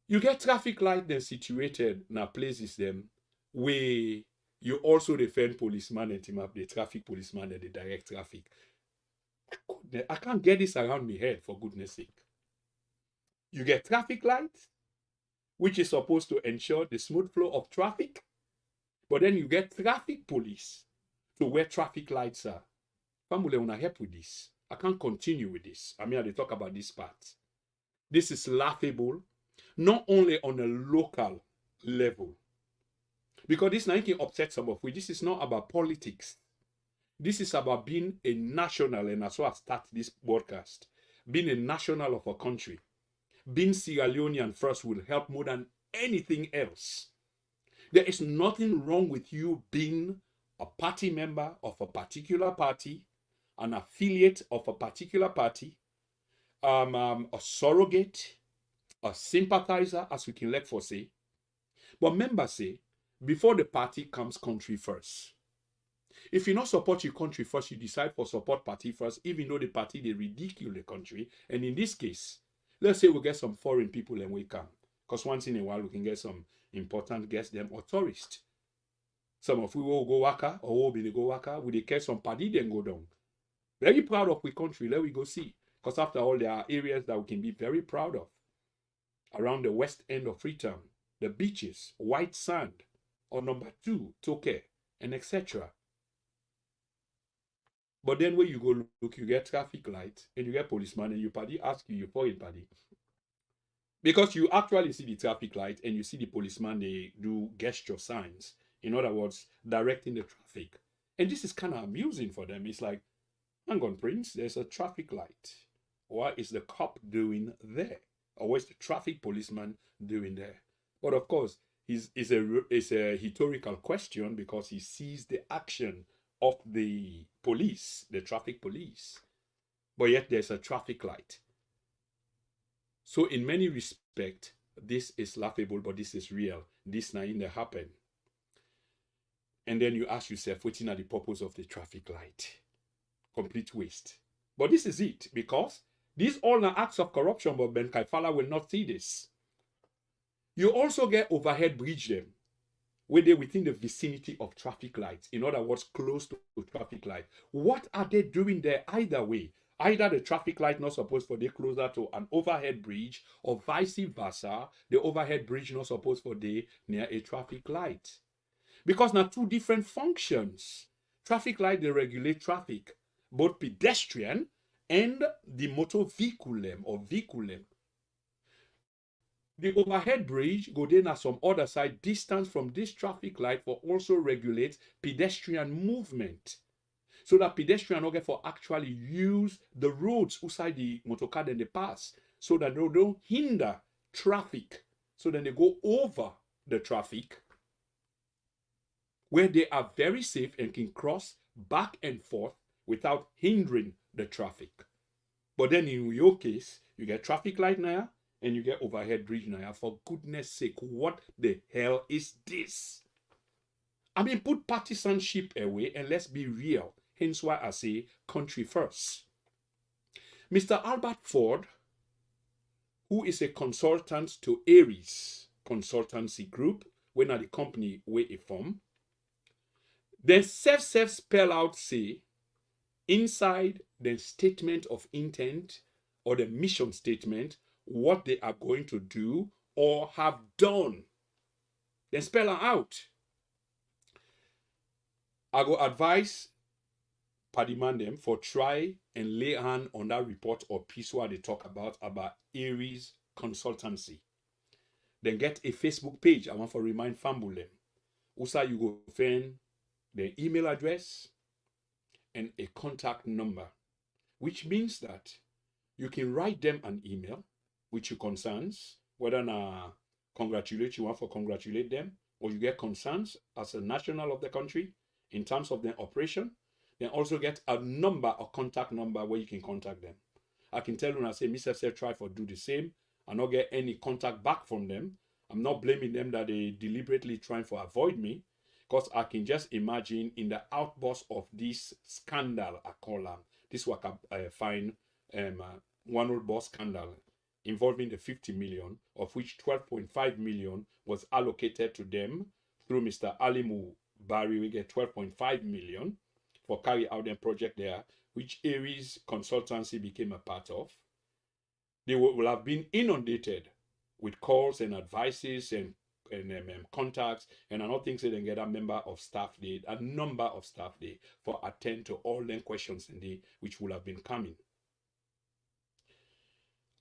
You get traffic light then situated in places them where you also defend policeman and team up the traffic policeman and the direct traffic. I can't get this around my head, for goodness sake. You get traffic lights, which is supposed to ensure the smooth flow of traffic, but then you get traffic police to where traffic lights are. Family, wanna help with this. I can't continue with this. I mean, I talk about this part. This is laughable, not only on a local level, because this now can upset some of we. This is not about politics. This is about being a national, and that's why I start this broadcast. Being a national of a country. Being Sierra Leonean first will help more than anything else. There is nothing wrong with you being a party member of a particular party, an affiliate of a particular party, a surrogate, a sympathizer, as we can let for say. But members say, before the party comes country first. If you not support your country first, you decide for support party first, even though the party they ridicule the country. And in this case, let's say we get some foreign people and we come. Because once in a while we can get some important guests, them or tourists. Some of we will go Waka or will be go Waka. We catch some party then go down. Very proud of we country. Let we go see. Because after all, there are areas that we can be very proud of. Around the west end of Freetown, the beaches, white sand, or number 2, Toke, and etc. But then when you go look, you get traffic light and you get policeman and you party ask you, you foreign party. Because you actually see the traffic light and you see the policeman, they do gesture signs. In other words, directing the traffic. And this is kind of amusing for them. It's like, hang on, Prince, there's a traffic light. What is the cop doing there? Or what's the traffic policeman doing there? But of course, it's a rhetorical question because he sees the action of the police, the traffic police. But yet there's a traffic light. So in many respects, this is laughable, but this is real. This now in the happen. And then you ask yourself, what's the purpose of the traffic light? Complete waste. But this is it, because these all are acts of corruption, but Ben Kaifala will not see this. You also get overhead bridge them, where they're within the vicinity of traffic lights. In other words, close to traffic light. What are they doing there either way? Either the traffic light not supposed for they closer to an overhead bridge, or vice versa, the overhead bridge not supposed for they near a traffic light. Because now two different functions. Traffic light, they regulate traffic, both pedestrian and the motor vehicle or vehicle. The overhead bridge go then at some other side distance from this traffic light for also regulate pedestrian movement. So that pedestrian okay for actually use the roads outside the motorcar and they pass, so that they don't hinder traffic. So then they go over the traffic where they are very safe and can cross back and forth without hindering the traffic. But then in your case, you get traffic light now and you get overhead bridge now. For goodness sake, what the hell is this? I mean, put partisanship away and let's be real. Hence why I say country first. Mr. Albert Ford, who is a consultant to Aries Consultancy Group, when at the company where he form, then self spell out say, inside the statement of intent or the mission statement, what they are going to do or have done. Then spell it out. I go advise Padiman them for try and lay hand on that report or piece where they talk about Aries Consultancy. Then get a Facebook page. I want to remind Fambul them. Also, you go find the email address and a contact number, which means that you can write them an email with your concerns, whether you want to congratulate them, or you get concerns as a national of the country in terms of their operation. Then also get a number, a contact number where you can contact them. I can tell you, I say, Mr. try for do the same and not get any contact back from them. I'm not blaming them that they deliberately trying to avoid me, because I can just imagine in the outburst of this scandal, I call them, this Waka fine one old boss scandal involving the 50 million, of which 12.5 million was allocated to them through Mr. Alimu Barry. We get 12.5 million for carry out their project there, which Aries Consultancy became a part of. They will have been inundated with calls and advices and contacts, and I don't think so they get a member of staff day, a number of staff day for attend to all them questions in the which will have been coming.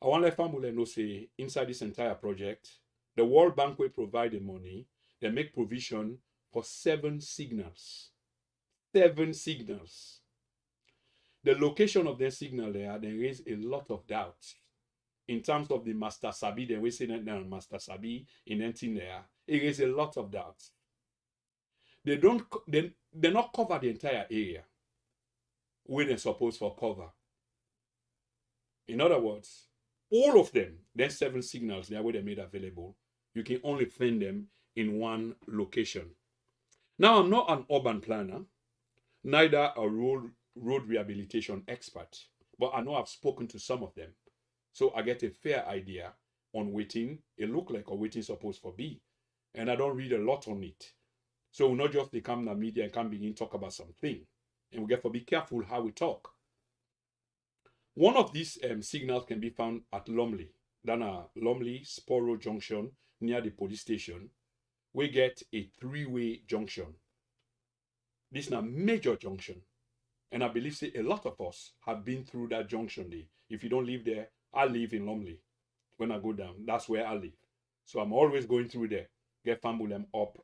I want to let family know say inside this entire project, the World Bank will provide the money. They make provision for 7 signals. 7 signals. The location of the signal there is a lot of doubts. In terms of the Master Sabi, then we say that now Master Sabi in anything there, it is a lot of doubts. They not cover the entire area where they're supposed for cover. In other words, all of them, there's 7 signals there where they made available. You can only find them in one location. Now, I'm not an urban planner, neither a road rehabilitation expert, but I know I've spoken to some of them. So I get a fair idea on waiting. It look like a waiting supposed for be. And I don't read a lot on it. So we'll not just become the media and can begin talk about something. And we get to be careful how we talk. One of these signals can be found at Lumley. Lumley, Sporo Junction, near the police station. We get a 3-way junction. This is a major junction. And I believe say, a lot of us have been through that junction day. If you don't live there, I live in Lumley. When I go down, that's where I live. So I'm always going through there. Get Fambulem up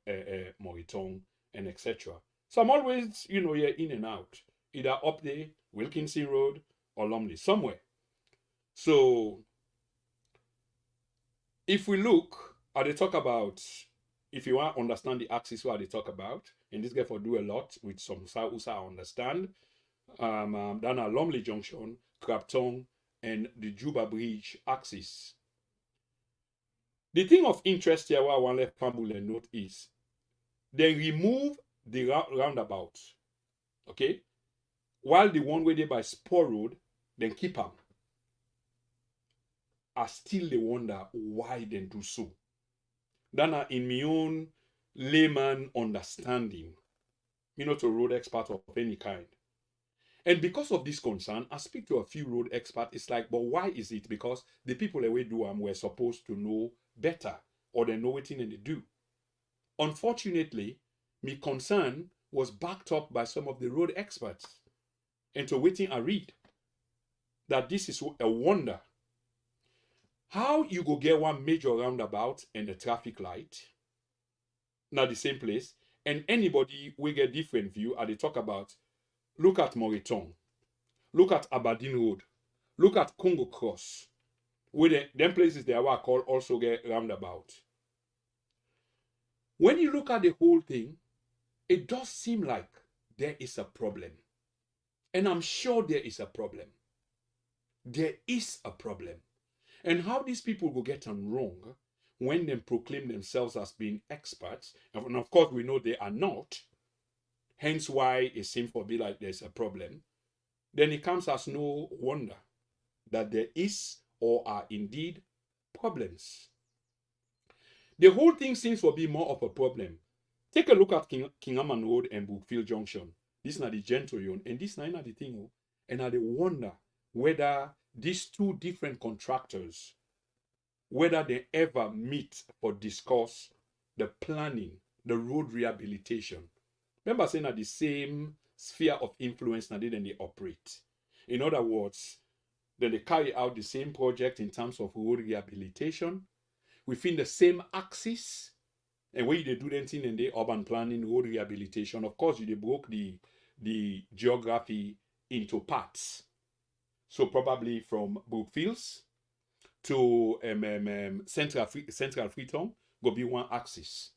Moritong and etc. So I'm always, in and out. Either up there, Wilkinson Road, or Lumley, somewhere. So if we look at the talk about, if you want to understand the axis what they talk about, and this guy for do a lot with some Usa understand, down at Lumley Junction, Crabton, and the Juba Bridge axis. The thing of interest here, what I want to let Pambul and note is, they remove the roundabout, okay? While the one way they by Spur Road, then keep them. I still they wonder why they do so. Then in my own layman understanding, me not a road expert of any kind. And because of this concern, I speak to a few road experts. It's like, but why is it? Because the people that we do were supposed to know better, or they know what they do. Unfortunately, my concern was backed up by some of the road experts. And to waiting I read that this is a wonder. How you go get one major roundabout and a traffic light, not the same place, and anybody will get different view as they talk about, look at Moreton, look at Aberdeen Road, look at Congo Cross, where them places they are called also get roundabout. When you look at the whole thing, it does seem like there is a problem. And I'm sure there is a problem. There is a problem. And how these people will get them wrong when they proclaim themselves as being experts, and of course we know they are not, hence why it seems to be like there's a problem, then it comes as no wonder that there is or are indeed problems. The whole thing seems to be more of a problem. Take a look at King Aman Road and Brookfield Junction. This is not the gentle and this is not the thing. And I wonder whether these two different contractors, whether they ever meet or discuss the planning, the road rehabilitation. Remember saying that the same sphere of influence that they operate. In other words, then they carry out the same project in terms of road rehabilitation within the same axis. And when they do anything in the urban planning, road rehabilitation, of course, they broke the geography into parts. So probably from Brookfields to Central Freetown, go be one axis.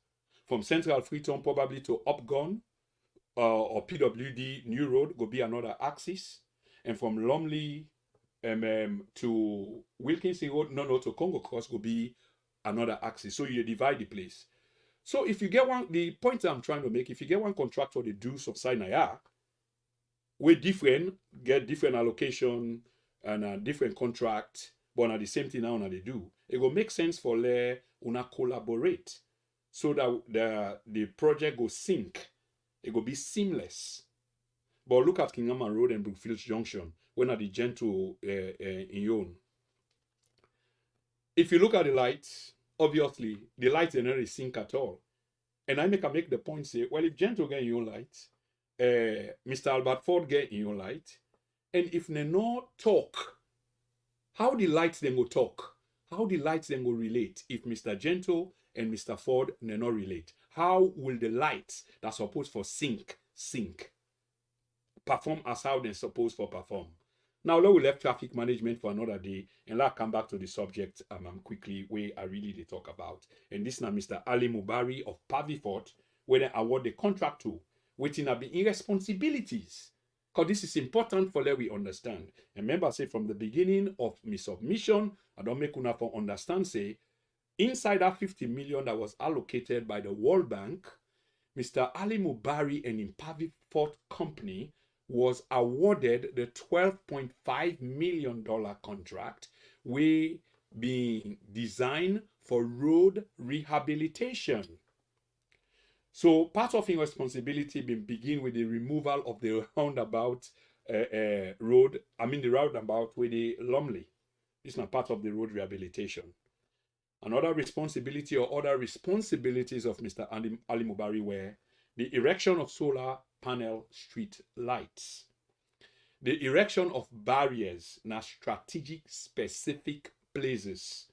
From Central Freetown probably to Upgon or PWD New Road, go be another axis. And from Lumley to Wilkinson Road, no, to Congo Cross, go be another axis. So you divide the place. So if you get one, the point I'm trying to make, if you get one contractor, they do some Sinaya, we different, get different allocation and a different contract, but at the same thing now they do. It will make sense for una collaborate so that the project go sync. It will be seamless. But look at King Aman Road and Brookfield Junction, when at the gentle in Yon. If you look at the lights, obviously the lights are not sync at all. And I make the point say, well, if Gentle get in your light, Mr. Albert Ford get in your light, and if they no talk, how the lights then go talk? How the lights then go relate? If Mr. Gentle and Mr. Ford they not relate, how will the lights that's supposed for sync perform as how they're supposed for perform? Now, we left traffic management for another day, and let's come back to the subject quickly, where I really they talk about. And this now Mr. Ali Mubari of Pavifort, where they award the contract to, waiting at the irresponsibilities. Because this is important for let we understand. And remember, say from the beginning of my submission, I don't make enough for understand, say, inside that 50 million that was allocated by the World Bank, Mr. Ali Mubari and Pavifort Company was awarded the $12.5 million contract, we being designed for road rehabilitation. So part of his responsibility begin with the removal of the roundabout road, the roundabout with the Lumley. It's not part of the road rehabilitation. Another responsibility or other responsibilities of Mr. Ali Mubari were the erection of solar panel street lights, the erection of barriers in strategic specific places.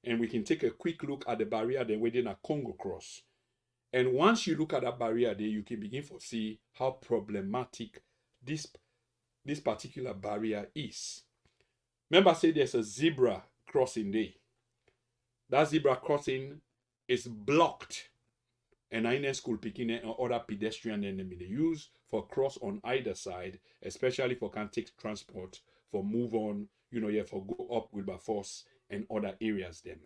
And we can take a quick look at the barrier then within a Congo Cross. And once you look at that barrier there, you can begin to see how problematic this particular barrier is. Remember, say there's a zebra crossing there. That zebra crossing is blocked. And in school picking and other pedestrian enemy they use for cross on either side, especially for can take transport for move on, yeah, for go up Wilberforce and other areas then.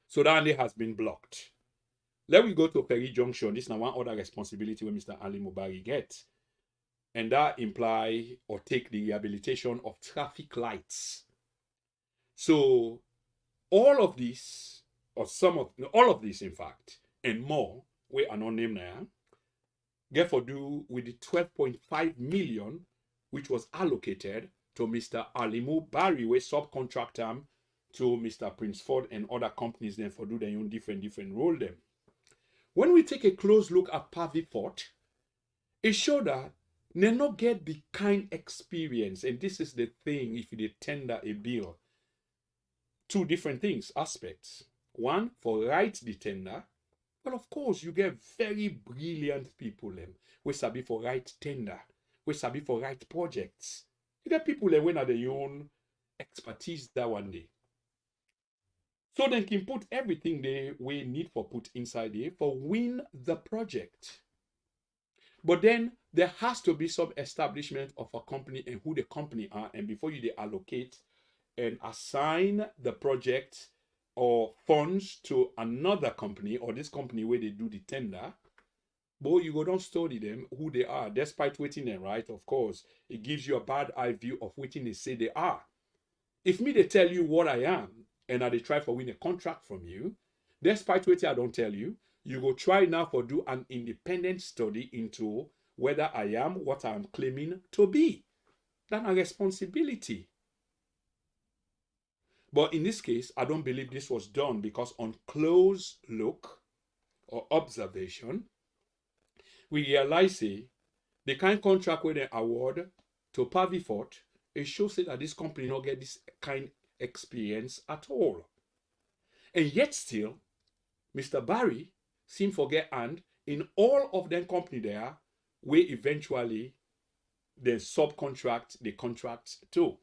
So that only has been blocked. Let we go to Perry Junction. This is now one other responsibility where Mr. Ali Mubari gets. And that imply or take the rehabilitation of traffic lights. So all of this, or some of all of this, in fact, and more, we are not named now, get for do with the 12.5 million which was allocated to Mr. Alimu Barry, we subcontract him to Mr. Prince Ford and other companies then for do their own different role them. When we take a close look at Pavi Fort, it showed that they not get the kind experience, and this is the thing if they tender a bill. Two different things, aspects. One, for write the tender. Well, of course, you get very brilliant people we sabi for write tender, we sabi for write projects. You get people when are their own expertise that one day. So they can put everything they we need for put inside there for win the project. But then there has to be some establishment of a company and who the company are, and before you they allocate and assign the project or funds to another company or this company where they do the tender, but you go don't study them who they are despite waiting them, right? Of course, it gives you a bad eye view of what they say they are. If me they tell you what I am and I they try for win a contract from you, despite what I don't tell you, you go try now for do an independent study into whether I am what I'm claiming to be. That's a responsibility. But in this case, I don't believe this was done because on close look or observation, we realize the kind contract where they award to Pavi Fort, it shows that this company not get this kind experience at all. And yet still, Mr. Barry seem forget and in all of them company there, where eventually they subcontract the contracts too.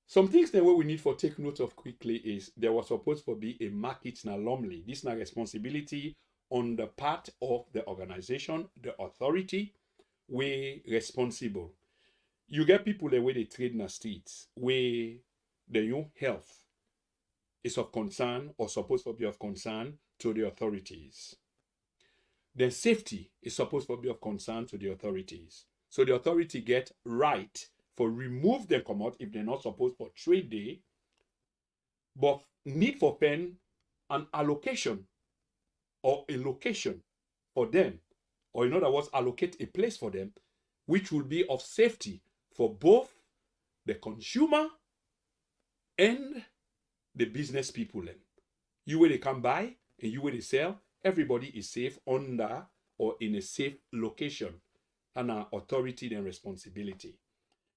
Some things that we need for take note of quickly is there was supposed to be a market na lumley. This is a responsibility on the part of the organization, the authority, we responsible. You get people the way they trade in the streets, where their own health is of concern or supposed to be of concern to the authorities. Their safety is supposed to be of concern to the authorities. So the authority get right for remove them come out if they're not supposed for trade day, but need for pen an allocation or a location for them, or in other words, allocate a place for them, which will be of safety for both the consumer and the business people. Then you where they come buy and you where they sell, everybody is safe under or in a safe location, and our authority and responsibility.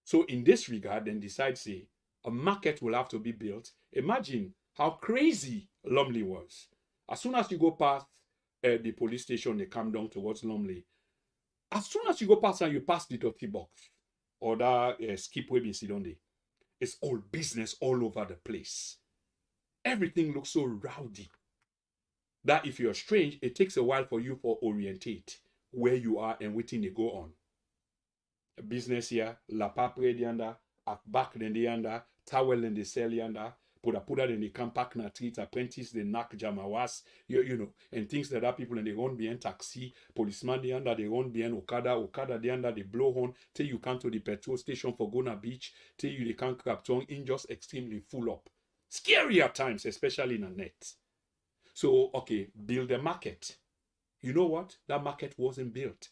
So in this regard, then decide say a market will have to be built. Imagine how crazy Lumley was. As soon as you go past the police station, they come down towards Lumley. As soon as you go past and you pass the dirty box or that skip way sit on there, it's all business all over the place. Everything looks so rowdy that if you're strange, it takes a while for you to orientate where you are and waiting they go on. A business here, la papre dianda, at back then the under, towel and the sell yanda, put then they come pack na treat, apprentice, they knock jamawas, you know, and things that are people and they run behind taxi, policeman the under, they run behind Okada the under, they blow horn, till you come to the petrol station for Gona Beach, till you they can't crap tongue in just extremely full up. Scary at times, especially in a net. So, okay, build a market. You know what? That market wasn't built.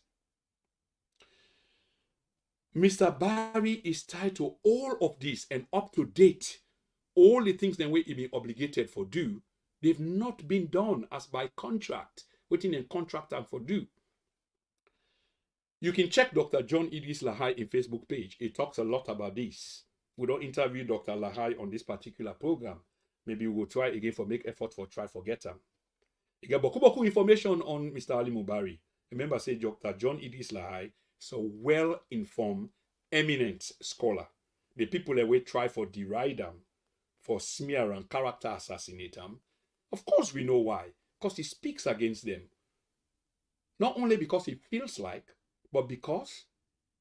Mr. Barry is tied to all of this and up to date. All the things that we have been obligated for do, they've not been done as by contract, waiting in contract and for do. You can check Dr. John Idris Lahai in Facebook page. He talks a lot about this. We don't interview Dr. Lahai on this particular program. Maybe we will try again for make effort for try forget him. You get boku information on Mr. Ali Mubari. Remember, say Dr. John Idris Lahai is a well-informed, eminent scholar. the people that we try for deride them, for smear and character assassinate them, of course we know why. Because he speaks against them. Not only because he feels like, but because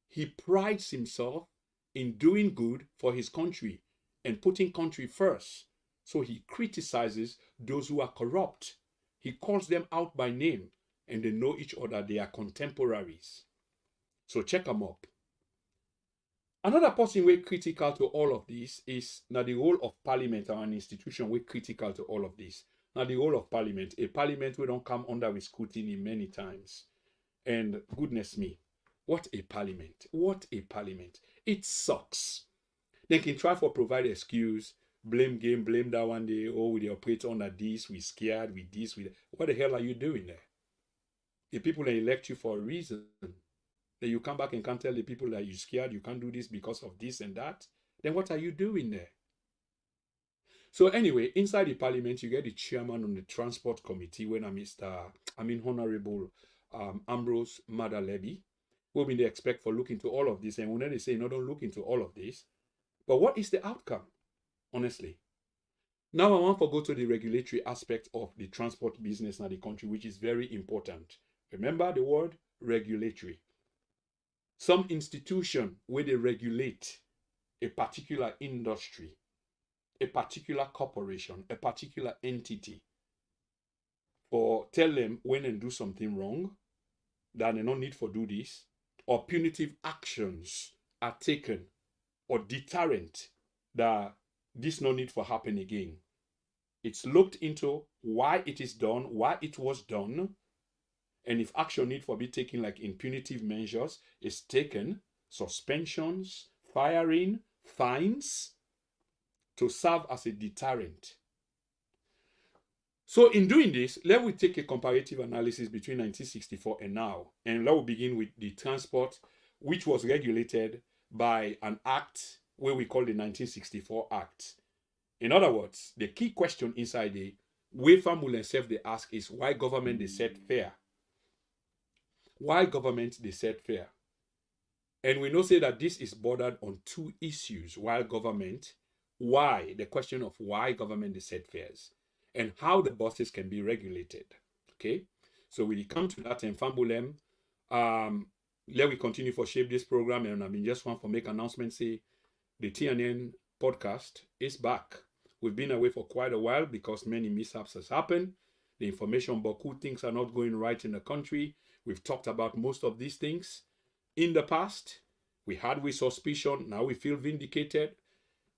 he prides himself in doing good for his country and putting country first. So he criticizes those who are corrupt. He calls them out by name, and they know each other. They are contemporaries. So check them up. Another person we're critical to all of this is now the role of parliament or an institution we're critical to all of this. Now the role of parliament, a parliament we don't come under with scrutiny many times. And goodness me, what a parliament. What a parliament. It sucks. They can try for provide excuse, blame game, blame that one day, oh, we operate under this, we scared, we this, we that. What the hell are you doing there? The people that elect you for a reason. Then you come back and can't tell the people that you're scared, you can't do this because of this and that. Then what are you doing there? So anyway, inside the parliament, you get the chairman on the transport committee when Honorable Ambrose Madalebi. What we they expect for look into all of this? And when they say, no, don't look into all of this. But what is the outcome, honestly? Now I want to go to the regulatory aspect of the transport business in the country, which is very important. Remember the word regulatory. Some institution where they regulate a particular industry, a particular corporation, a particular entity, or tell them when and do something wrong, that they don't need for do this, or punitive actions are taken, or deterrent that this no need for happen again. It's looked into why it is done, why it was done, and if action need for be taken, like in punitive measures, is taken, suspensions, firing, fines, to serve as a deterrent. So in doing this, let me take a comparative analysis between 1964 and now. And let me begin with the transport, which was regulated by an act where we call the 1964 Act. In other words, the key question inside the way family and self they ask is why government they set fair? Why government they set fair? And we know say that this is bordered on two issues. Why government? Why? The question of why government they set fares and how the buses can be regulated. Okay? So we come to that and Fambulem. Let we continue for shape this program, and I mean just want to make announcement say the TNN podcast is back. We've been away for quite a while because many mishaps has happened. The information about who things are not going right in the country. We've talked about most of these things in the past. We had with suspicion, now we feel vindicated.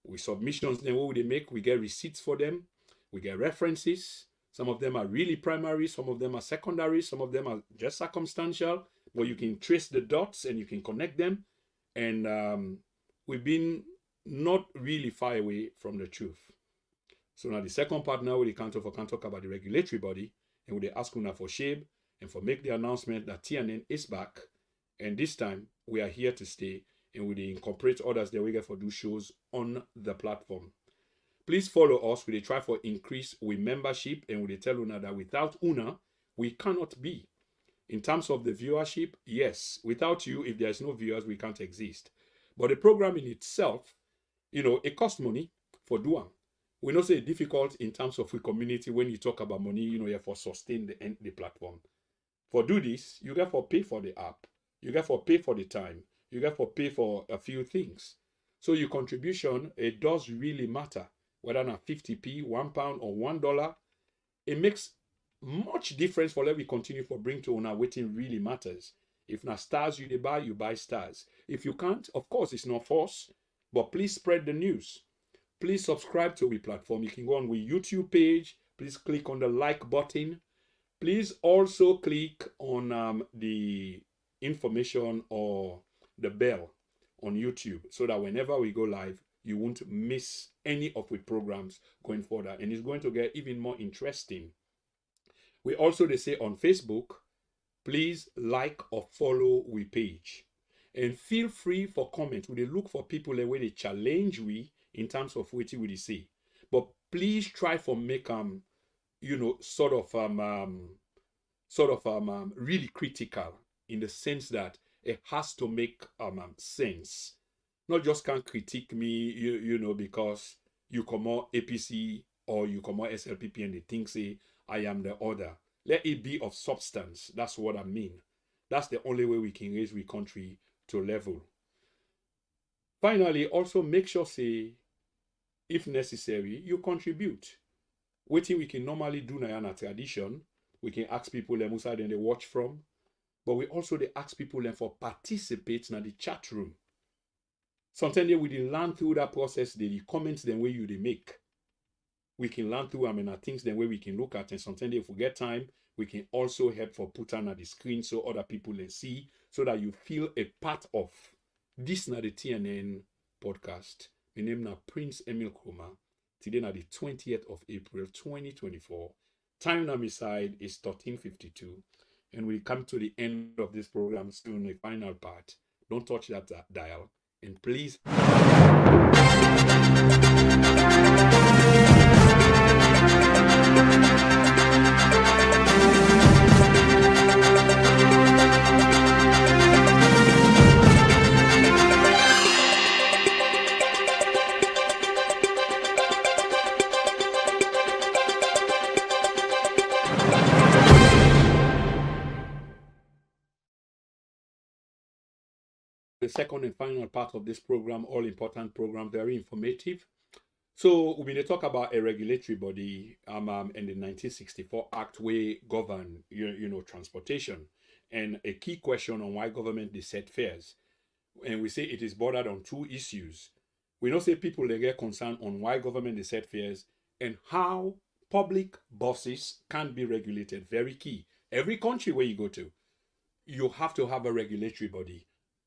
With submissions, then what would they make? We get receipts for them. We get references. Some of them are really primary, some of them are secondary, some of them are just circumstantial, but you can trace the dots and you can connect them. And we've been not really far away from the truth. So now the second part now, we can talk about the regulatory body, and we ask Una for shame and for make the announcement that TNN is back. And this time we are here to stay, and we incorporate others that we get for do shows on the platform. Please follow us. We try for increase with membership, and we tell Una that without Una, we cannot be. In terms of the viewership, yes, without you, if there's no viewers, we can't exist. But the program in itself, it costs money for doing. We know say it's difficult in terms of the community when you talk about money, you have to sustain the platform. For do this, you get for pay for the app. You get for pay for the time. You get for pay for a few things. So your contribution, it does really matter. Whether not 50p, £1 or $1, it makes much difference for let we continue for bring to Una waiting really matters. If not stars you buy stars. If you can't, of course it's not force, but please spread the news. Please subscribe to our platform. You can go on with YouTube page. Please click on the like button. Please also click on the information or the bell on YouTube so that whenever we go live, you won't miss any of the programs going further, and it's going to get even more interesting. We also they say on Facebook, please like or follow we page, and feel free for comment. We look for people where they challenge we in terms of what we say, but please try for make really critical in the sense that it has to make sense. not just can critique me, you know, because you come out APC or you come out SLPP and they think say I am the other. Let it be of substance. That's what I mean. That's the only way we can raise the country to level. Finally, also make sure say, if necessary, you contribute. Waiting we can normally do now in a tradition. We can ask people them who then they watch from, but we also they ask people them for participate in the chat room. Sometimes we didn't learn through that process, the comments then way you they make. We can learn through things then way we can look at, and sometimes if we get time, we can also help for put on the screen so other people can see, so that you feel a part of this na the TNN podcast. My name na Prince Emil Kroma. Today na the 20th of April 2024. Time on my side is 13:52, and we come to the end of this program soon, the final part. Don't touch that dial, and please. The second and final part of this program, all important program, very informative. So we're going to talk about a regulatory body in the 1964 Act where govern transportation, and a key question on why government they set fares. And we say it is bordered on two issues. We know say people they get concerned on why government they set fares and how public buses can be regulated. Very key. Every country where you go to, you have to have a regulatory body.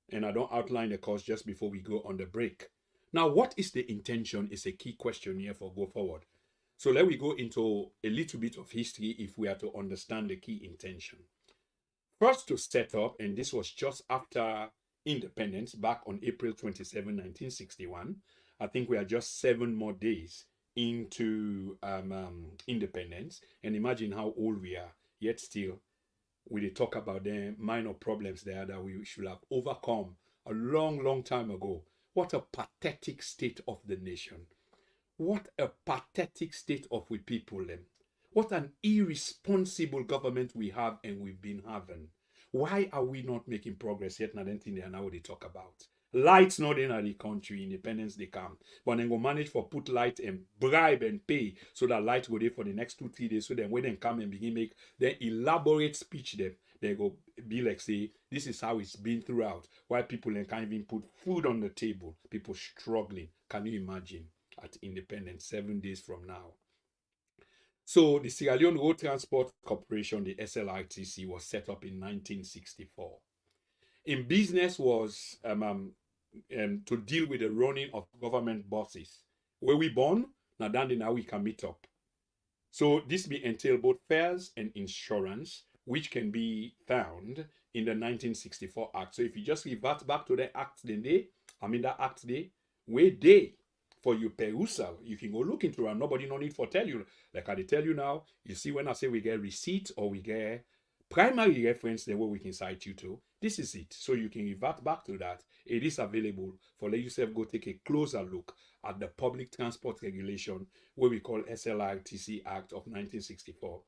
And I don't outline the cost just before we go on the break. Now, what is the intention is a key question here for go forward. So let we go into a little bit of history if we are to understand the key intention. First to set up, and this was just after independence, back on April 27, 1961. I think we are just 7 more days into independence. And imagine how old we are, yet still we talk about the minor problems there that we should have overcome a long, long time ago. What a pathetic state of the nation. What a pathetic state of we people them. What an irresponsible government we have and we've been having. Why are we not making progress yet? Now, then thing they are now they talk about. Lights not in the country, independence they come. But then go manage for put light and bribe and pay so that light go there for the next 2-3 days. So then when they come and begin make then elaborate speech them, they go be like say, this is how it's been throughout. Why people then can't even put food on the table. People struggling. Can you imagine at independence 7 days from now? So the Sierra Leone Road Transport Corporation, the SLRTC, was set up in 1964. In business was to deal with the running of government buses. Where we born, now now we can meet up. So this may entail both fares and insurance, which can be found in the 1964 Act. So if you just revert back to the Act that Act day, where they for you perusal, you can go look into it and nobody no need for tell you. Like I tell you now, you see when I say we get receipt or we get primary reference, then what we can cite you to. This is it. So you can revert back to that. It is available for let yourself go take a closer look at the public transport regulation, where we call SLRTC Act of 1964.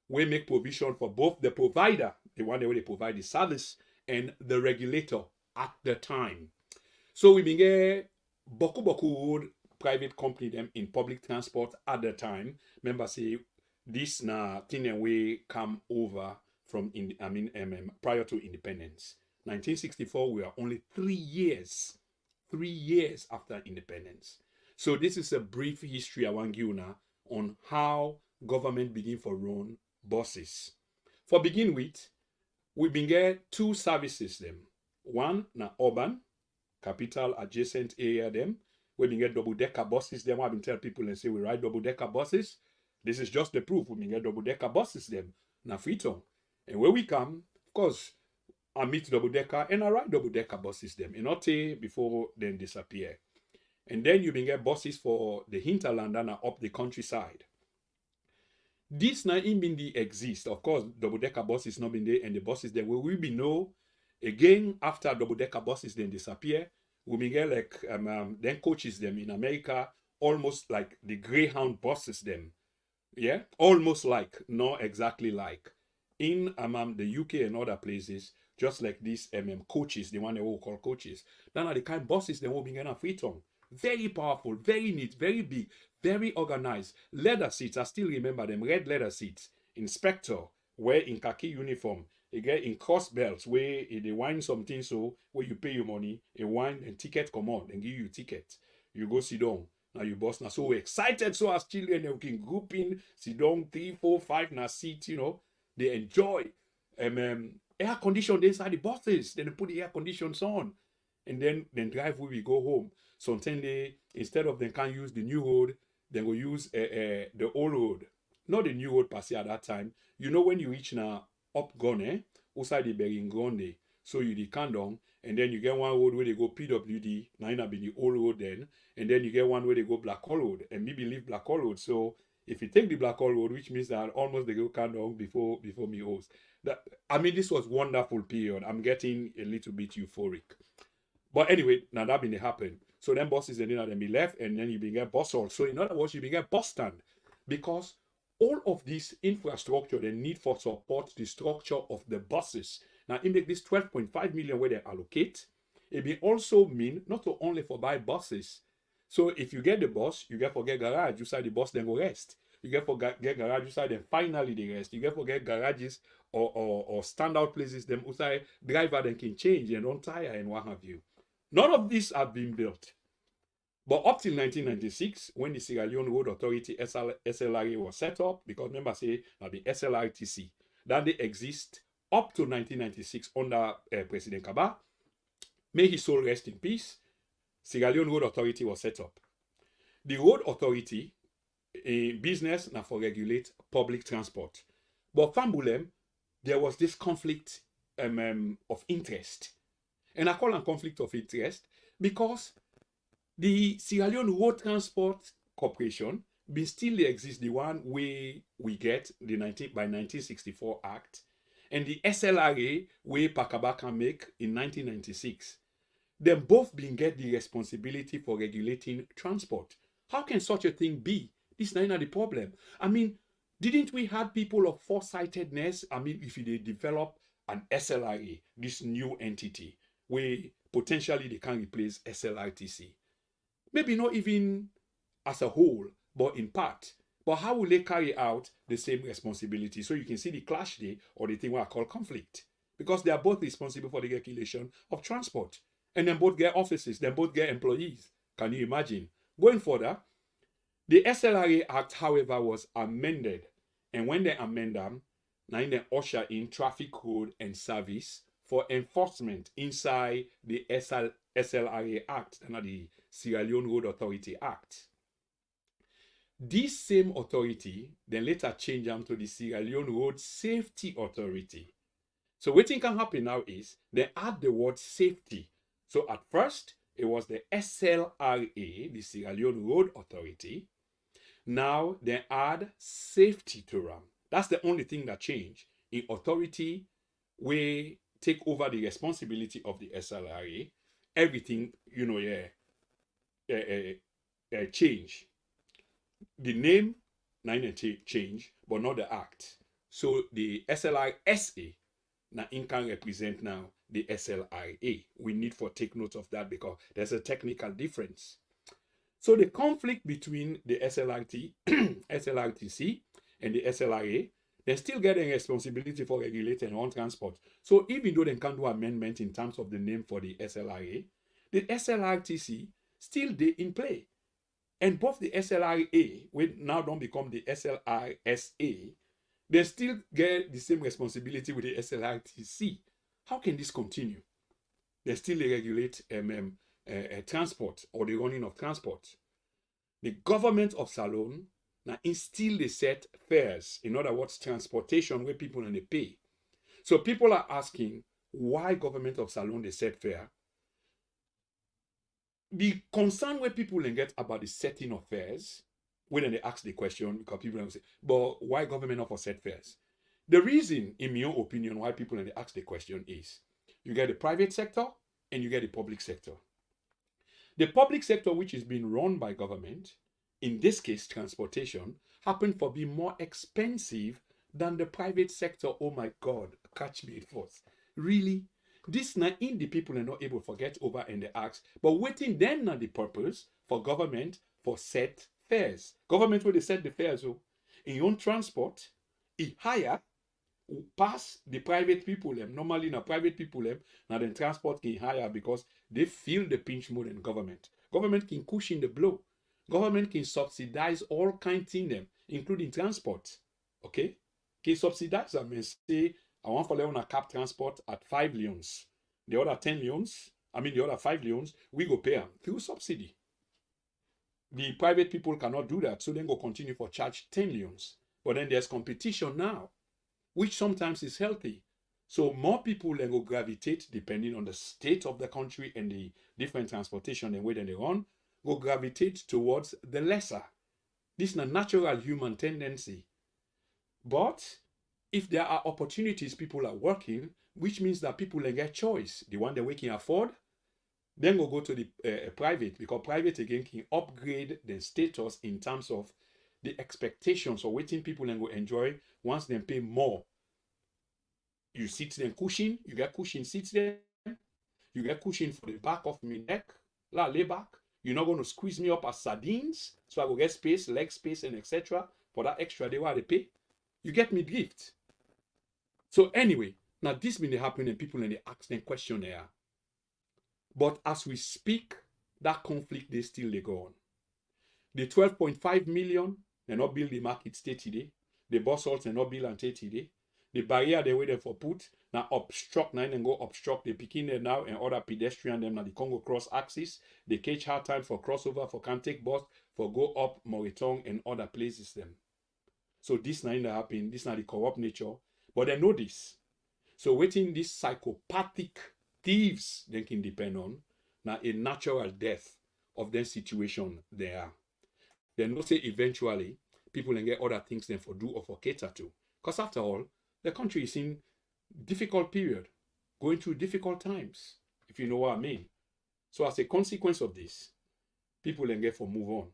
We make provision for both the provider, the one where they provide the service, and the regulator at the time. So we begin boku private company them in public transport at the time. Remember say this na thing and we come over from prior to independence. 1964, we are only 3 years after independence. So this is a brief history I want you now on how government begin for run buses. For begin with, we been get 2 services them. One na urban, capital adjacent area them. We been get double-decker buses them. I've been tell people and say we ride double-decker buses. This is just the proof. We been get double-decker buses them na Freetown. And where we come, of course, I meet double-decker and I ride double-decker buses them. And not before then disappear. And then you been get buses for the hinterland and up the countryside. This na in been the exist. Of course, double-decker buses not been there, and the buses there will be know again after double-decker buses then disappear. we may get like then coaches them in America, almost like the Greyhound buses them. Yeah, almost like, not exactly like. In the UK and other places, just like these coaches, the one they will call coaches, then are the kind of buses they will be getting a free tongue. Very powerful, very neat, very big, very organized. Leather seats, I still remember them, red leather seats. Inspector, wear in khaki uniform. They get in cross belts where they wind something so where you pay your money, a wine and ticket come on and give you ticket. You go sit down. Now you boss now. So we're excited. So as children, they can group in, sit down 3, 4, 5 na seat, They enjoy air conditioned inside the buses. Then they put the air conditions on. And then drive where we go home. Sometimes they, instead of they can't use the new road, they will use the old road. Not the new road per se at that time. When you reach now up gone, outside the Berlin Grande. So you the can down, and then you get one road where they go PWD, now it be the old road then, and then you get one where they go Black Hole Road, and maybe leave Black Hole Road. So if you take the Black Hole Road, which means that almost they go can down before me host. This was wonderful period. I'm getting a little bit euphoric. But anyway, now that been happen. So then buses and then be left, and then you begin bus hall. So in other words, you begin bus stand. Because all of this infrastructure, the need for support the structure of the buses. Now, it make this 12.5 million where they allocate. It will also mean not only for buy buses. So if you get the bus, you get for get garage, you side the bus, then go rest. You get for get garage, you side, then finally the rest. You get for get garages or standout places, them outside driver then can change and don't tire and what have you. None of these have been built. But up till 1996, when the Sierra Leone Road Authority SLRA was set up, because remember say now the SLRTC, that they exist up to 1996 under President Kaba. May his soul rest in peace. Sierra Leone Road Authority was set up. The Road Authority, a business now for regulate public transport. But Fambulem, there was this conflict of interest. And I call it conflict of interest because the Sierra Leone Road Transport Corporation bin still exist, the one we get the by 1964 Act, and the SLRA way Pakabaka make in 1996. Them both been get the responsibility for regulating transport. How can such a thing be? This is not the problem. Didn't we have people of foresightedness? If they develop an SLRA, this new entity, where potentially they can replace SLRTC. Maybe not even as a whole, but in part. But how will they carry out the same responsibility? So you can see the clash there, or the thing what I call conflict. Because they are both responsible for the regulation of transport. And then both get offices, then both get employees. Can you imagine? Going further, the SLRA Act, however, was amended. And when they amend them, now they usher in traffic code and service for enforcement inside the SLRA Act, and the Sierra Leone Road Authority Act. This same authority then later changed them to the Sierra Leone Road Safety Authority. So what can happen now is they add the word safety. So at first, it was the SLRA, the Sierra Leone Road Authority. Now they add safety to them. That's the only thing that changed. In authority, we take over the responsibility of the SLRA. Everything, change. The name, change, but not the act. So the SLRSA, now in can represent now the SLRA. We need to take note of that because there's a technical difference. So the conflict between the SLRTC and the SLRA, they still get a responsibility for regulating on transport. So even though they can't do amendment in terms of the name for the SLRA, the SLRTC still they in play. And both the SLRA, which now don't become the SLRSA, they still get the same responsibility with the SLRTC. How can this continue? They still regulate transport or the running of transport. The government of Salone now still they set fares. In other words, transportation where people and they pay. So people are asking why government of Salone they set fare. The concern where people get about the setting of fares, when they ask the question, because people will say, but why government not for set fares? The reason, in my own opinion, why people ask the question is, you get the private sector and you get the public sector. The public sector, which is being run by government, in this case, transportation, happened to be more expensive than the private sector. Oh my God, catch me first. Really? This na in the people are not able to forget over and the ask, but waiting then na the purpose for government for set fares. Government will they set the fares. So in your own transport, it higher pass the private people them. Normally na private people them, now the transport can higher because they feel the pinch more than government. Government can cushion the blow. Government can subsidize all kinds in them, including transport. Okay? Can subsidize them and say, I want for them on a cap transport at 5 leons. The other 10 leons, the other 5 leons, we go pay them through subsidy. The private people cannot do that, so then go continue for charge 10 leons. But then there's competition now, which sometimes is healthy. So more people then go gravitate, depending on the state of the country and the different transportation and way that they run, go gravitate towards the lesser. This is a natural human tendency. But if there are opportunities, people are working, which means that people then get choice. The one they can afford, then go to the private, because private again can upgrade the status in terms of the expectations or waiting people then go enjoy once they pay more. You sit then cushion, you get cushion seats there, you get cushion for the back of my neck, lay back. You're not going to squeeze me up as sardines, so I will get space, leg space, and etc. For that extra day where they pay. You get me gift. So anyway, now this been happening and people and they ask them question there. But as we speak, that conflict they still they go on. The 12.5 million, they not build the market state today. The bus halts they not build and take today. The barrier they waiting for put now obstruct now and go obstruct the picking there now and other pedestrian them now the Congo cross axis. They catch hard time for crossover for can take bus for go up Moritong and other places them. So this now that happen, this now the corrupt nature. But they know this. So waiting this psychopathic thieves they can depend on now a natural death of their situation they are. They know say eventually people can get other things then for do or for cater to. Because after all, the country is in difficult period, going through difficult times, if you know what I mean. So as a consequence of this, people then get for move on.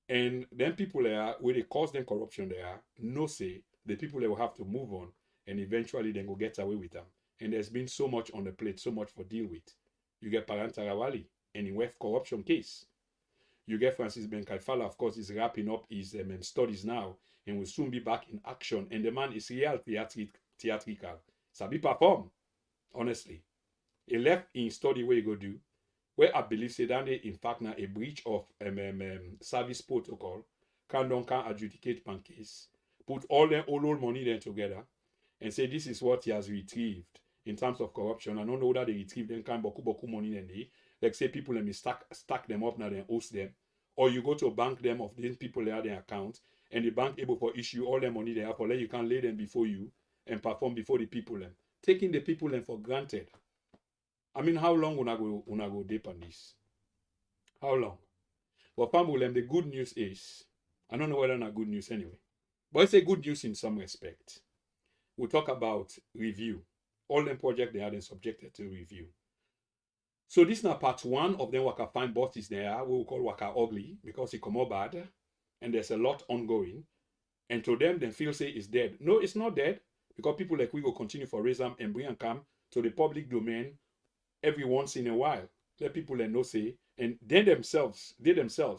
And then people there, where they cause them corruption there, no say, the people they will have to move on and eventually then go get away with them. And there's been so much on the plate, so much for deal with. You get Parantarawali, and in West corruption case. You get Francis Benkaifala, of course, is wrapping up his studies now and will soon be back in action. And the man is real theatrical. Sabi perform, honestly. He left in study where he go do, where I believe say that in fact now a breach of service protocol can adjudicate pan case, put all the old money then together and say this is what he has retrieved in terms of corruption. I don't know that they retrieve them kind boku money then they like say people let me stack them up now then host them. Or you go to bank them of these people they have their account and the bank able for issue all the money they have for let you can lay them before you and perform before the people them. Taking the people them for granted. I mean, how long una go deep on this? How long? But Pambulem, the good news is, I don't know whether not good news anyway, but it's a good news in some respect. We'll talk about review. All them projects they are then subjected to review. So this is now part one of them Waka fine bosses there, we will call Waka ugly because it come out bad and there's a lot ongoing. And to them, they feel say it's dead. No, it's not dead because people like we will continue for raise them and bring and come to the public domain every once in a while. Let people know say, and they themselves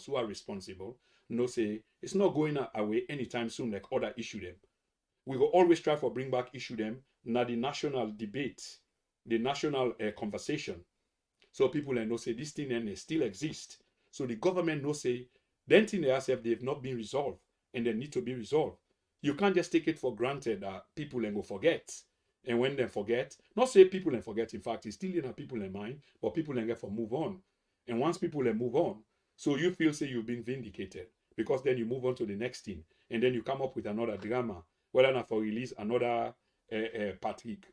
who are responsible, know say it's not going away anytime soon like other issue them. We will always try for bring back issue them now the national debate, the national conversation. So people know say this thing and they still exist. So the government know say then thing they have they've not been resolved and they need to be resolved. You can't just take it for granted that people go forget. And when they forget, not say people and forget, in fact, it's still in people in mind, but people and get for move on. And once people move on, so you feel say you've been vindicated because then you move on to the next thing. And then you come up with another drama, whether not for release another Patrick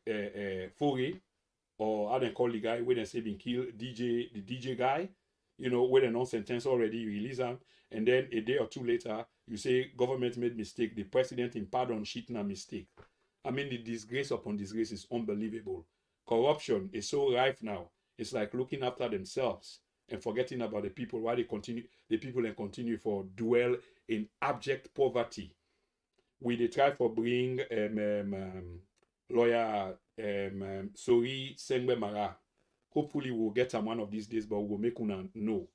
Faure, or how they call the guy when they say been killed, the DJ guy, you know, when they non-sentence already, you release them. And then a day or two later, you say government made mistake, the president in pardon shit na mistake. I mean, the disgrace upon disgrace is unbelievable. Corruption is so rife now. It's like looking after themselves. and forgetting about the people while the people and continue for dwell in abject poverty. We they try for bring lawyer Sori Sengbe Mara. Hopefully we'll get him one of these days, but we'll make una know.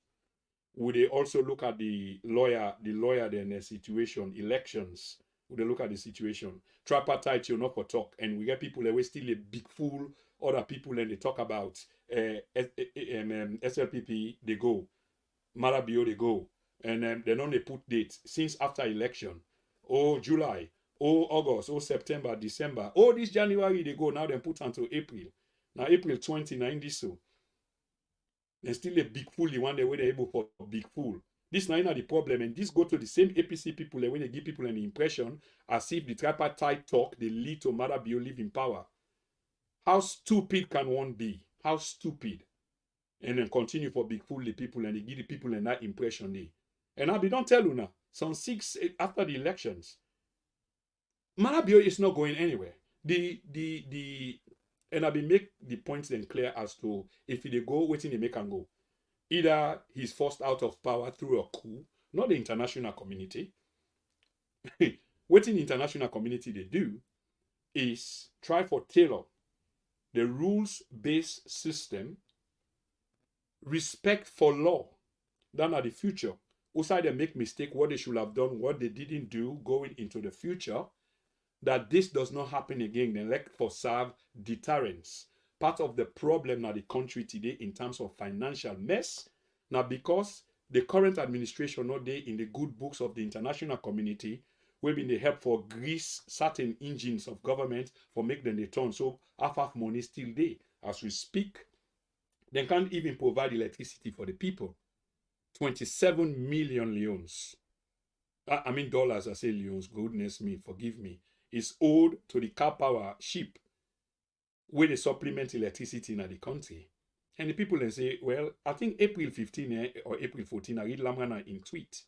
Would they also look at the lawyer then the situation, elections? Would they look at the situation? Tripartite, you're not for talk, and we get people that we still a big fool. Other people and they talk about SLPP, they go, Marabio, they go, and they don't they put dates since after election. Oh, July, oh, August, oh, September, December, oh, this January they go, now they put until April. Now April 29 so. There's still a big fool, the one they were able for big fool. This now the problem, and this go to the same APC people when they give people an impression as if the tripartite talk they lead to Marabio live in power. How stupid can one be? How stupid? And then continue for big fool the people and they give the people and that impression they. And I'll be don't tell you now. Some 6 after the elections, Marabio is not going anywhere. And I'll be make the points then clear as to if they go, waiting they make and go. Either he's forced out of power through a coup, not the international community. What in the international community they do is try for tailor the rules-based system, respect for law, then at the future. Also, they make mistake what they should have done, what they didn't do going into the future, that this does not happen again. They like for serve deterrence. Part of the problem now the country today in terms of financial mess, now because the current administration not there in the good books of the international community, we've been the help for grease certain engines of government for make them they turn. So half money still there. As we speak, they can't even provide electricity for the people. 27 million leons. I mean dollars, I say leons, goodness me, forgive me, is owed to the car power ship where they supplement electricity in the country. And the people then say, well, I think April 15 or April 14, I read Lamana in tweet.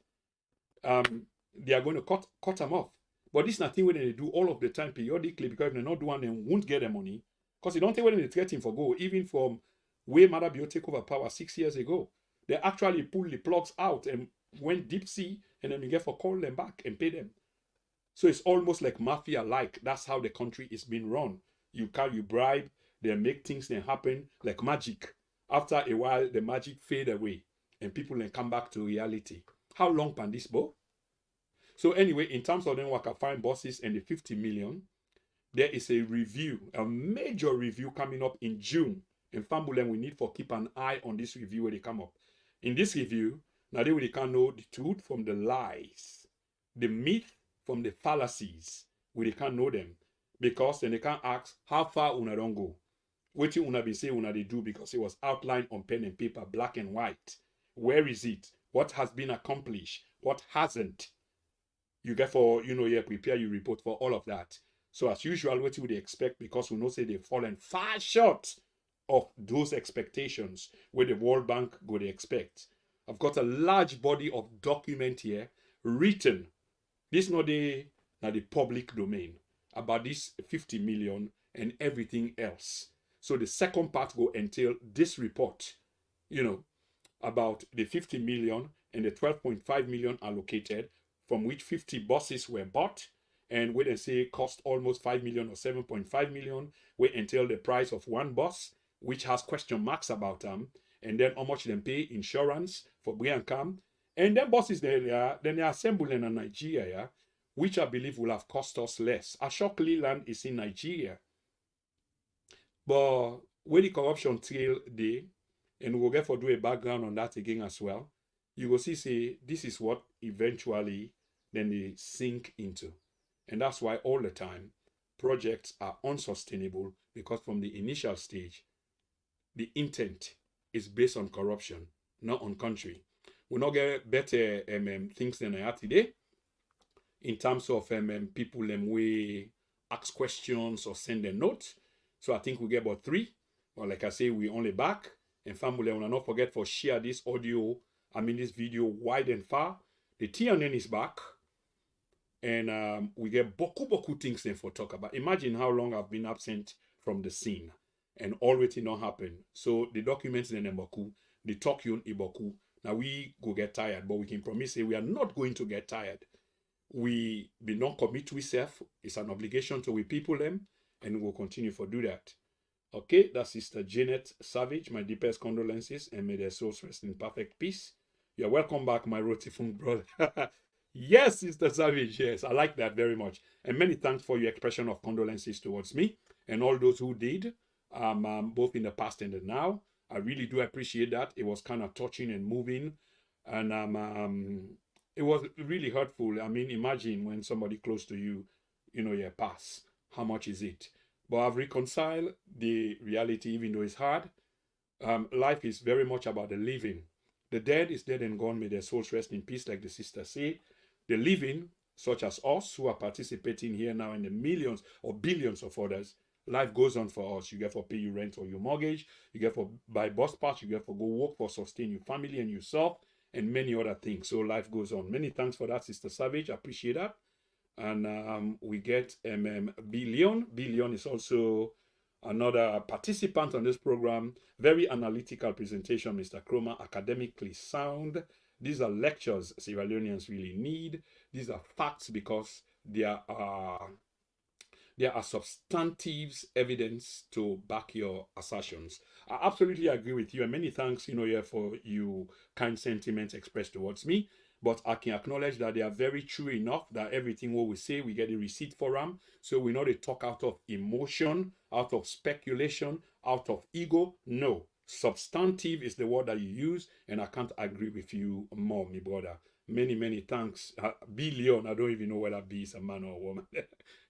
They are going to cut them off. But this is nothing when they do all of the time periodically, because if they're not doing them, won't get the money. Because they don't take when they threaten for go, even from where Marabio take over power 6 years ago. They actually pull the plugs out and went deep sea, and then you get for call them back and pay them. So it's almost like mafia-like. That's how the country is being run. You bribe, they make things then happen like magic. After a while, the magic fade away and people then come back to reality. How long can this go? So anyway, in terms of them Waka fine bosses and the 50 million, there is a review, a major review coming up in June. In Fambulem, we need for keep an eye on this review when they come up. In this review, now they can know the truth from the lies, the myth from the fallacies, where they can't know them. Because then they can ask how far una don't go. What you una be say una they do because it was outlined on pen and paper, black and white. Where is it? What has been accomplished? What hasn't? You get for, prepare your report for all of that. So as usual, what you would expect, because we know say they've fallen far short of those expectations where the World Bank would expect. I've got a large body of document here written. This not the public domain about this 50 million and everything else. So the second part will entail this report, about the 50 million and the 12.5 million allocated, from which 50 buses were bought, and where they say cost almost 5 million or 7.5 million, will entail the price of one bus, which has question marks about them, and then how much they pay insurance for Brian Cam, and then buses then they assemble in Nigeria, which I believe will have cost us less. Ashokli land is in Nigeria. But where the corruption trail day, and we'll get for do a background on that again as well, you will see say this is what eventually then they sink into. And that's why all the time projects are unsustainable, because from the initial stage, the intent is based on corruption, not on country. We'll not get better things than I have today in terms of people we ask questions or send a note. So I think we get about 3. But like I say, we only back. And family, will not forget for share this audio, this video wide and far. The TNN is back. And we get boku things then for talk about. Imagine how long I've been absent from the scene. And all waiting not happen. So the documents then boku. the talk yun iboku. Now we go get tired, but we can promise say we are not going to get tired. We be not commit we self. It's an obligation to we people them, and we'll continue to do that. Okay, that's Sister Janet Savage. My deepest condolences, and may their souls rest in perfect peace. You're welcome back, my Rotifung brother. Yes, Sister Savage. Yes, I like that very much. And many thanks for your expression of condolences towards me and all those who did, both in the past and the now. I really do appreciate that. It was kind of touching and moving, and it was really hurtful. I mean, imagine when somebody close to you, you pass. How much is it? But I've reconciled the reality, even though it's hard. Life is very much about the living. The dead is dead and gone. May their souls rest in peace, like the sister say. The living, such as us who are participating here now, and the millions or billions of others, life goes on for us. You get for pay your rent or your mortgage. You get for buy bus pass. You get for go work for sustain your family and yourself, and many other things. So life goes on. Many thanks for that, Sister Savage. I appreciate that. And we get Billion. Billion is also another participant on this program. Very analytical presentation, Mr. Chroma, academically sound. These are lectures Sierra Leoneans really need. These are facts because there are substantive evidence to back your assertions. I absolutely agree with you, and many thanks, for you kind sentiments expressed towards me. But I can acknowledge that they are very true enough that everything what we say, we get a receipt for them. So we not talk out of emotion, out of speculation, out of ego. No. Substantive is the word that you use, and I can't agree with you more, my brother. Many, many thanks. Billion, I don't even know whether B is a man or a woman.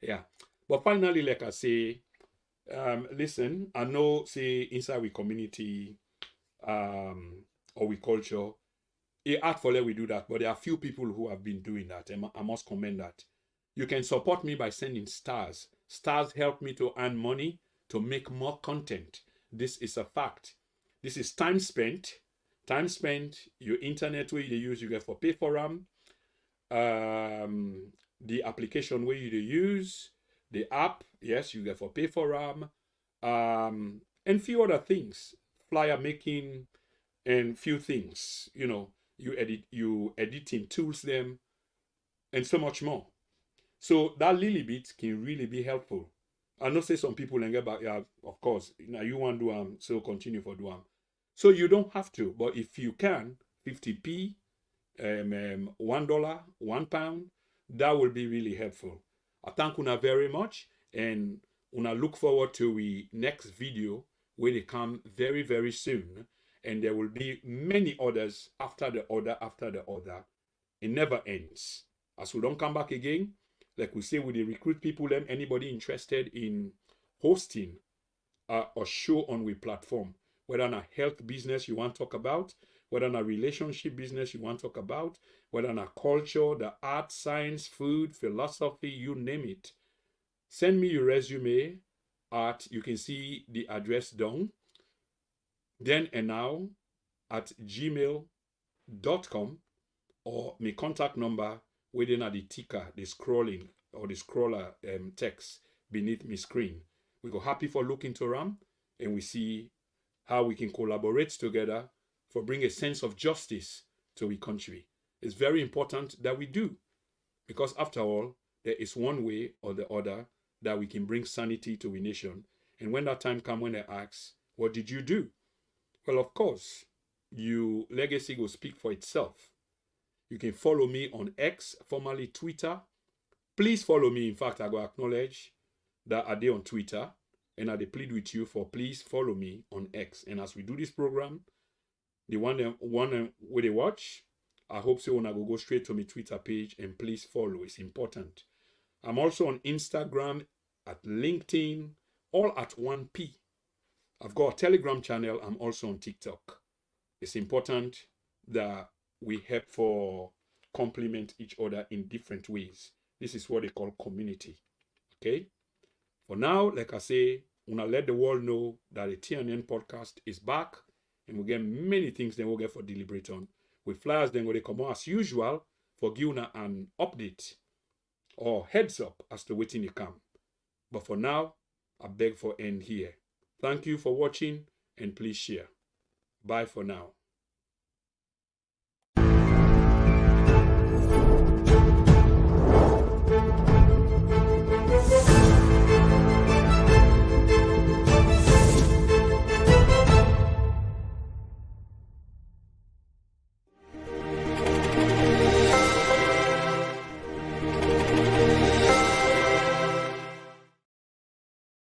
Yeah. But finally, like I say, listen, I know, say, inside we community or we culture, artfully we do that, but there are few people who have been doing that, and I must commend that. You can support me by sending stars. Stars help me to earn money to make more content. This is a fact. This is time spent. Time spent, your internet where you use, you get for pay for them. The application where you use, the app, yes, you get for pay for them. And few other things, flyer making and few things, you editing tools them, and so much more. So that little bit can really be helpful. I know say some people and get back, yeah, of course, now you want to do so continue for do So you don't have to, but if you can, 50p, $1, £1, that will be really helpful. I thank una very much, and una look forward to the next video where they come very, very soon. And there will be many others after the order, after the order. It never ends. As we don't come back again, like we say, we recruit people, anybody interested in hosting a show on we platform, whether on a health business you want to talk about, whether on a relationship business you want to talk about, whether on a culture, the art, science, food, philosophy, you name it. Send me your resume you can see the address down, then and now at gmail.com, or my contact number within at the ticker, the scrolling or the scroller text beneath my screen. We go happy for looking to RAM, and we see how we can collaborate together for bring a sense of justice to our country. It's very important that we do, because after all, there is one way or the other that we can bring sanity to a nation. And when that time comes, when they ask, what did you do? Well, of course, your legacy will speak for itself. You can follow me on X, formerly Twitter. Please follow me. In fact, I go acknowledge that I did on Twitter, and I plead with you for please follow me on X. And as we do this program, the one where they watch, I hope so when I go straight to my Twitter page, and please follow. It's important. I'm also on Instagram, at LinkedIn, all at 1P. I've got a Telegram channel. I'm also on TikTok. It's important that we help for complement each other in different ways. This is what they call community. Okay? For now, like I say, wanna let the world know that the TNN podcast is back, and we get many things then we'll get for deliberate on. With flyers, then when they come on as usual for give una an update or heads up as to waiting to come. But for now, I beg for end here. Thank you for watching, and please share. Bye for now.